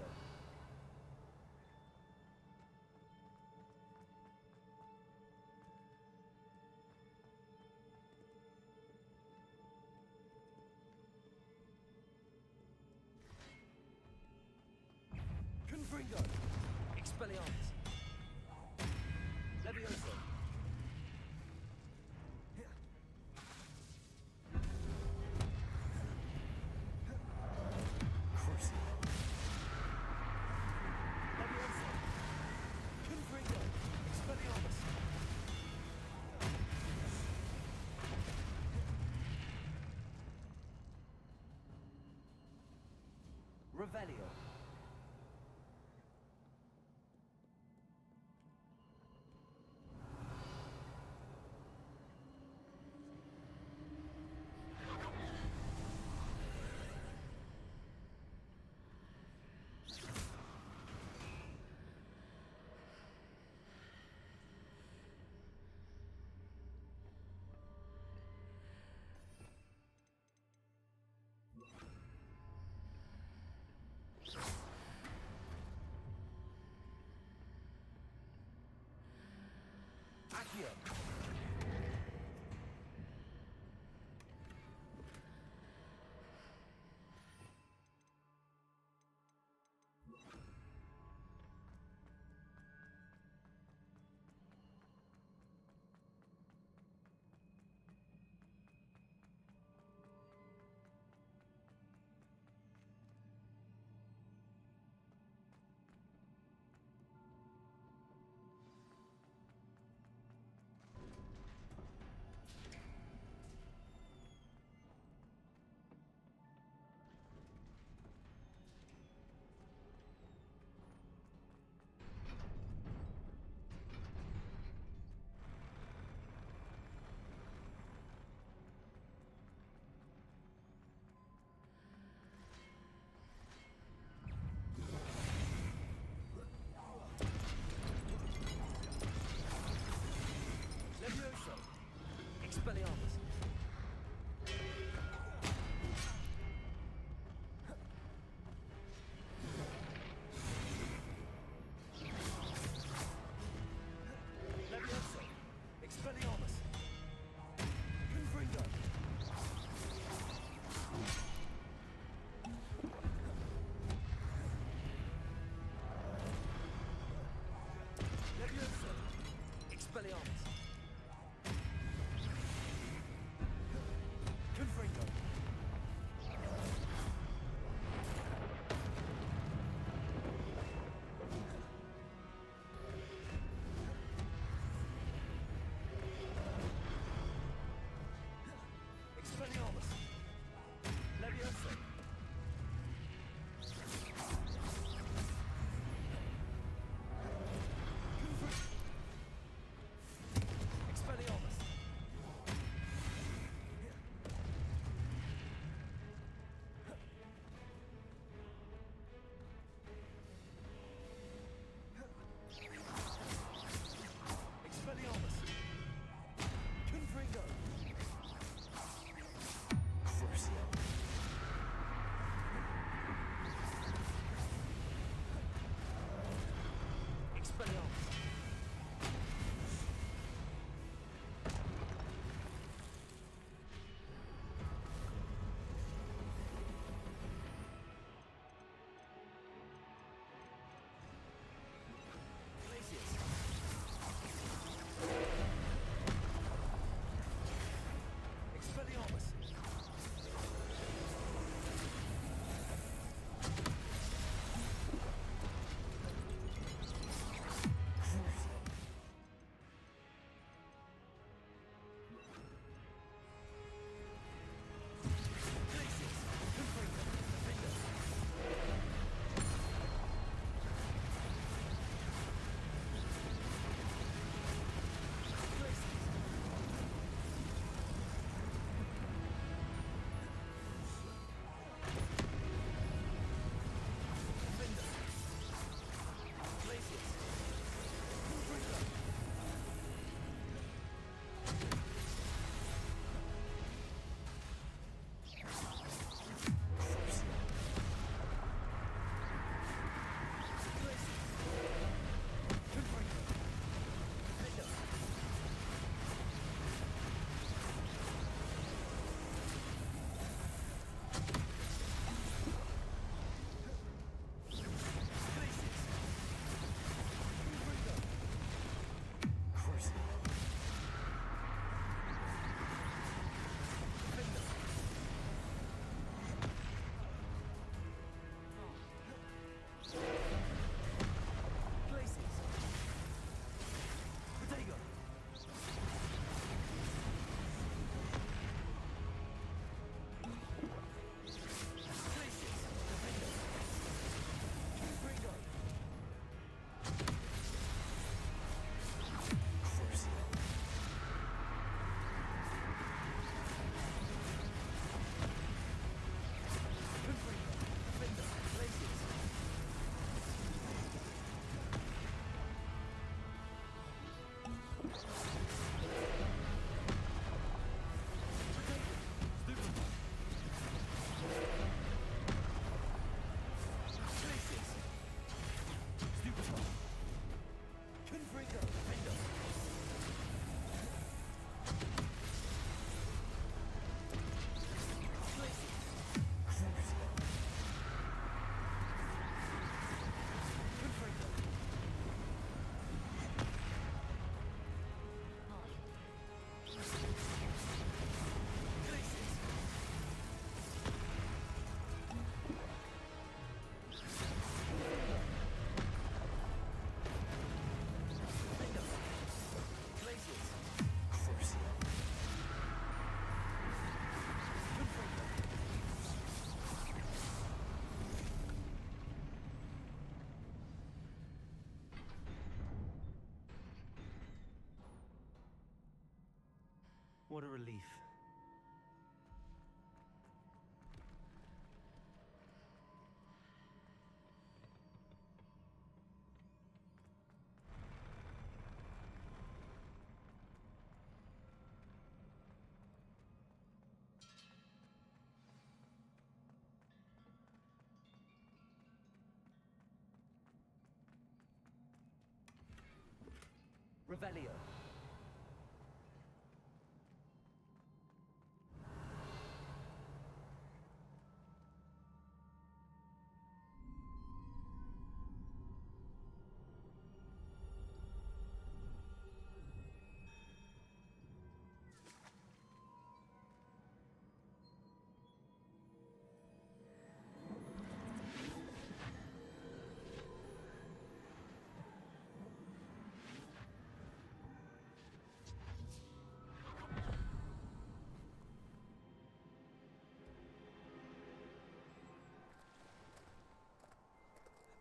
Confringo! Expelliarmus! Levioso! Revelio. Accio! What a relief. Revelio.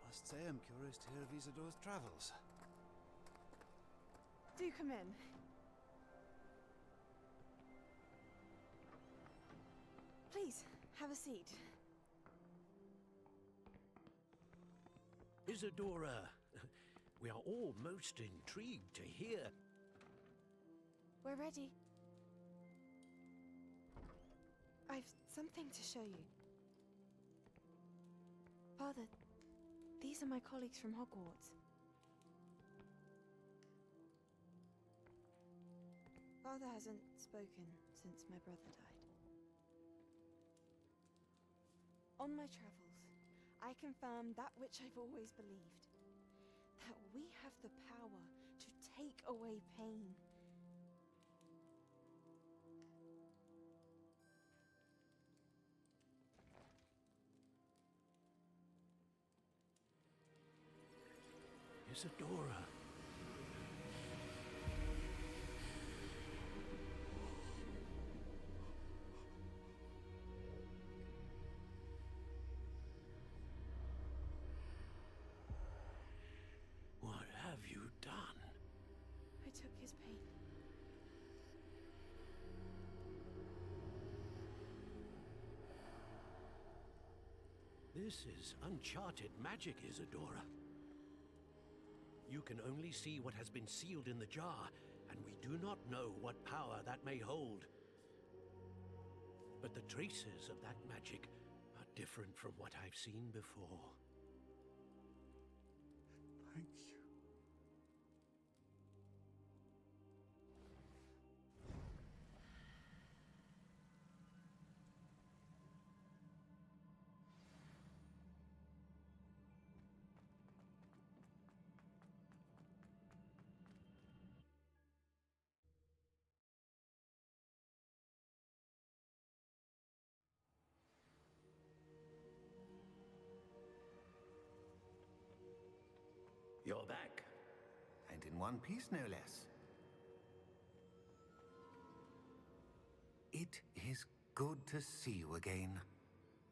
I must say I'm curious to hear of Isidore's travels. Do come in. Please, have a seat. Isidora, we are all most intrigued to hear. We're ready. I've something to show you. Father, these are my colleagues from Hogwarts. Father hasn't spoken since my brother died. On my travels, I confirmed that which I've always believed. That we have the power to take away pain. Isidora. What have you done? I took his pain. This is uncharted magic, Isidora. You can only see what has been sealed in the jar, and we do not know what power that may hold. But the traces of that magic are different from what I've seen before. Thank you. You're back. And in one piece, no less. It is good to see you again.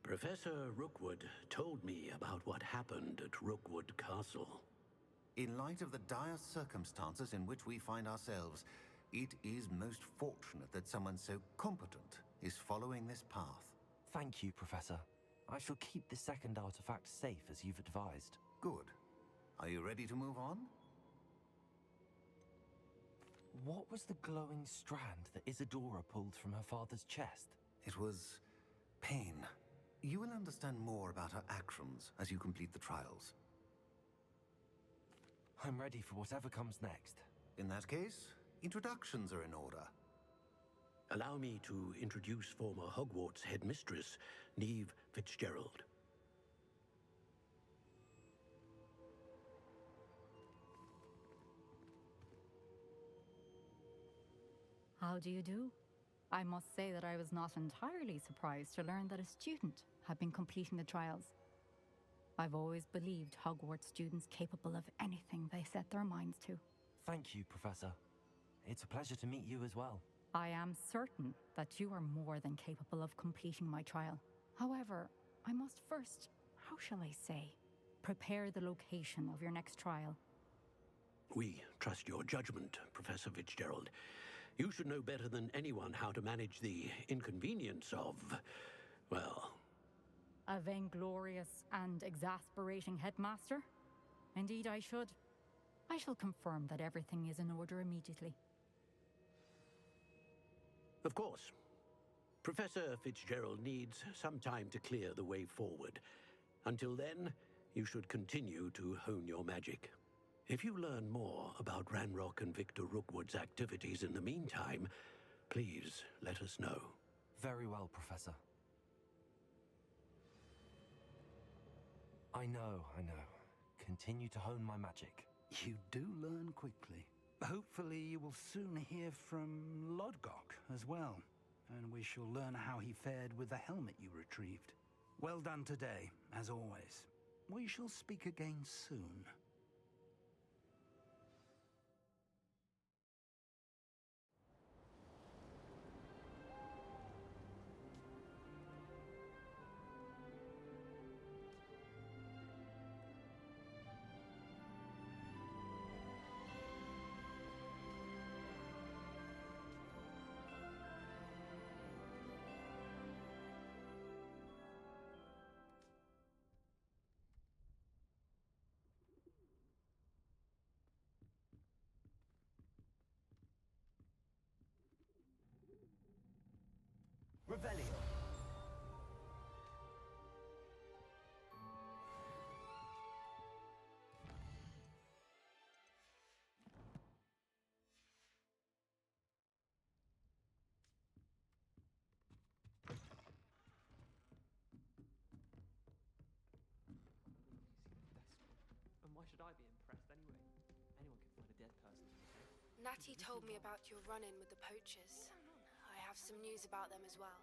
Professor Rookwood told me about what happened at Rookwood Castle. In light of the dire circumstances in which we find ourselves, it is most fortunate that someone so competent is following this path. Thank you, Professor. I shall keep the second artifact safe as you've advised. Good. Are you ready to move on? What was the glowing strand that Isidora pulled from her father's chest? It was pain. You will understand more about her actions as you complete the trials. I'm ready for whatever comes next. In that case, introductions are in order. Allow me to introduce former Hogwarts headmistress, Neve Fitzgerald. How do you do? I must say that I was not entirely surprised to learn that a student had been completing the trials. I've always believed Hogwarts students capable of anything they set their minds to. Thank you, Professor. It's a pleasure to meet you as well. I am certain that you are more than capable of completing my trial. However, I must first, how shall I say, prepare the location of your next trial. We trust your judgment, Professor Fitzgerald. You should know better than anyone how to manage the inconvenience of, well... A vainglorious and exasperating headmaster? Indeed, I should. I shall confirm that everything is in order immediately. Of course. Professor Fitzgerald needs some time to clear the way forward. Until then, you should continue to hone your magic. If you learn more about Ranrock and Victor Rookwood's activities in the meantime, please let us know. Very well, Professor. I know. Continue to hone my magic. You do learn quickly. Hopefully you will soon hear from Lodgok as well, and we shall learn how he fared with the helmet you retrieved. Well done today, as always. We shall speak again soon. Revelio. And why should I be impressed anyway? Anyone can find a dead person. Natty told me about your run-in with the poachers. I have some news about them as well.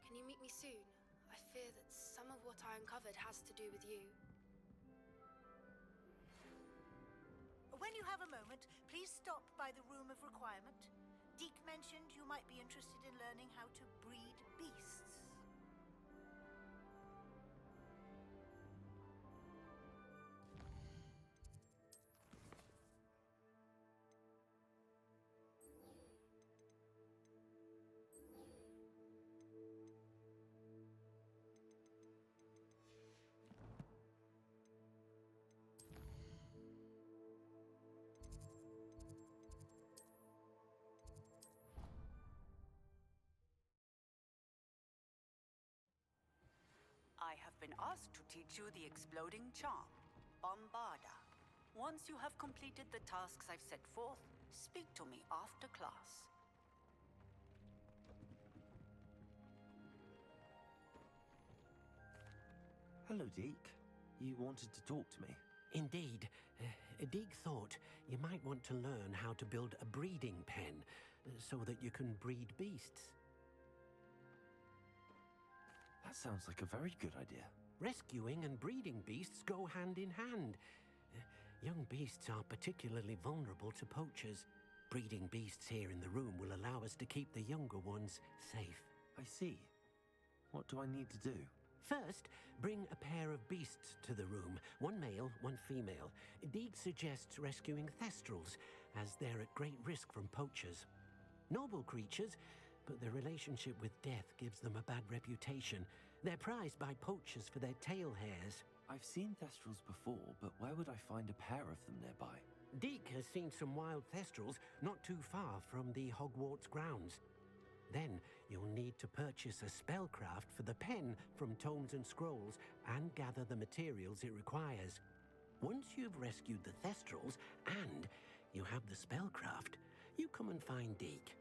Can you meet me soon? I fear that some of what I uncovered has to do with you. When you have a moment, please stop by the Room of Requirement. Deke mentioned you might be interested in learning how to breed beasts. I have been asked to teach you the exploding charm, Bombarda. Once you have completed the tasks I've set forth, speak to me after class. Hello, Deke. You wanted to talk to me? Indeed. Deke thought you might want to learn how to build a breeding pen so that you can breed beasts. That sounds like a very good idea. Rescuing and breeding beasts go hand in hand. Young beasts are particularly vulnerable to poachers. Breeding beasts here in the room will allow us to keep the younger ones safe. I see. What do I need to do? First, bring a pair of beasts to the room. One male, one female. Deke suggests rescuing thestrals, as they're at great risk from poachers. Noble creatures, but their relationship with death gives them a bad reputation. They're prized by poachers for their tail hairs. I've seen thestrals before, but where would I find a pair of them nearby? Deke has seen some wild thestrals not too far from the Hogwarts grounds. Then you'll need to purchase a spellcraft for the pen from Tomes and Scrolls and gather the materials it requires. Once you've rescued the thestrals and you have the spellcraft, you come and find Deke.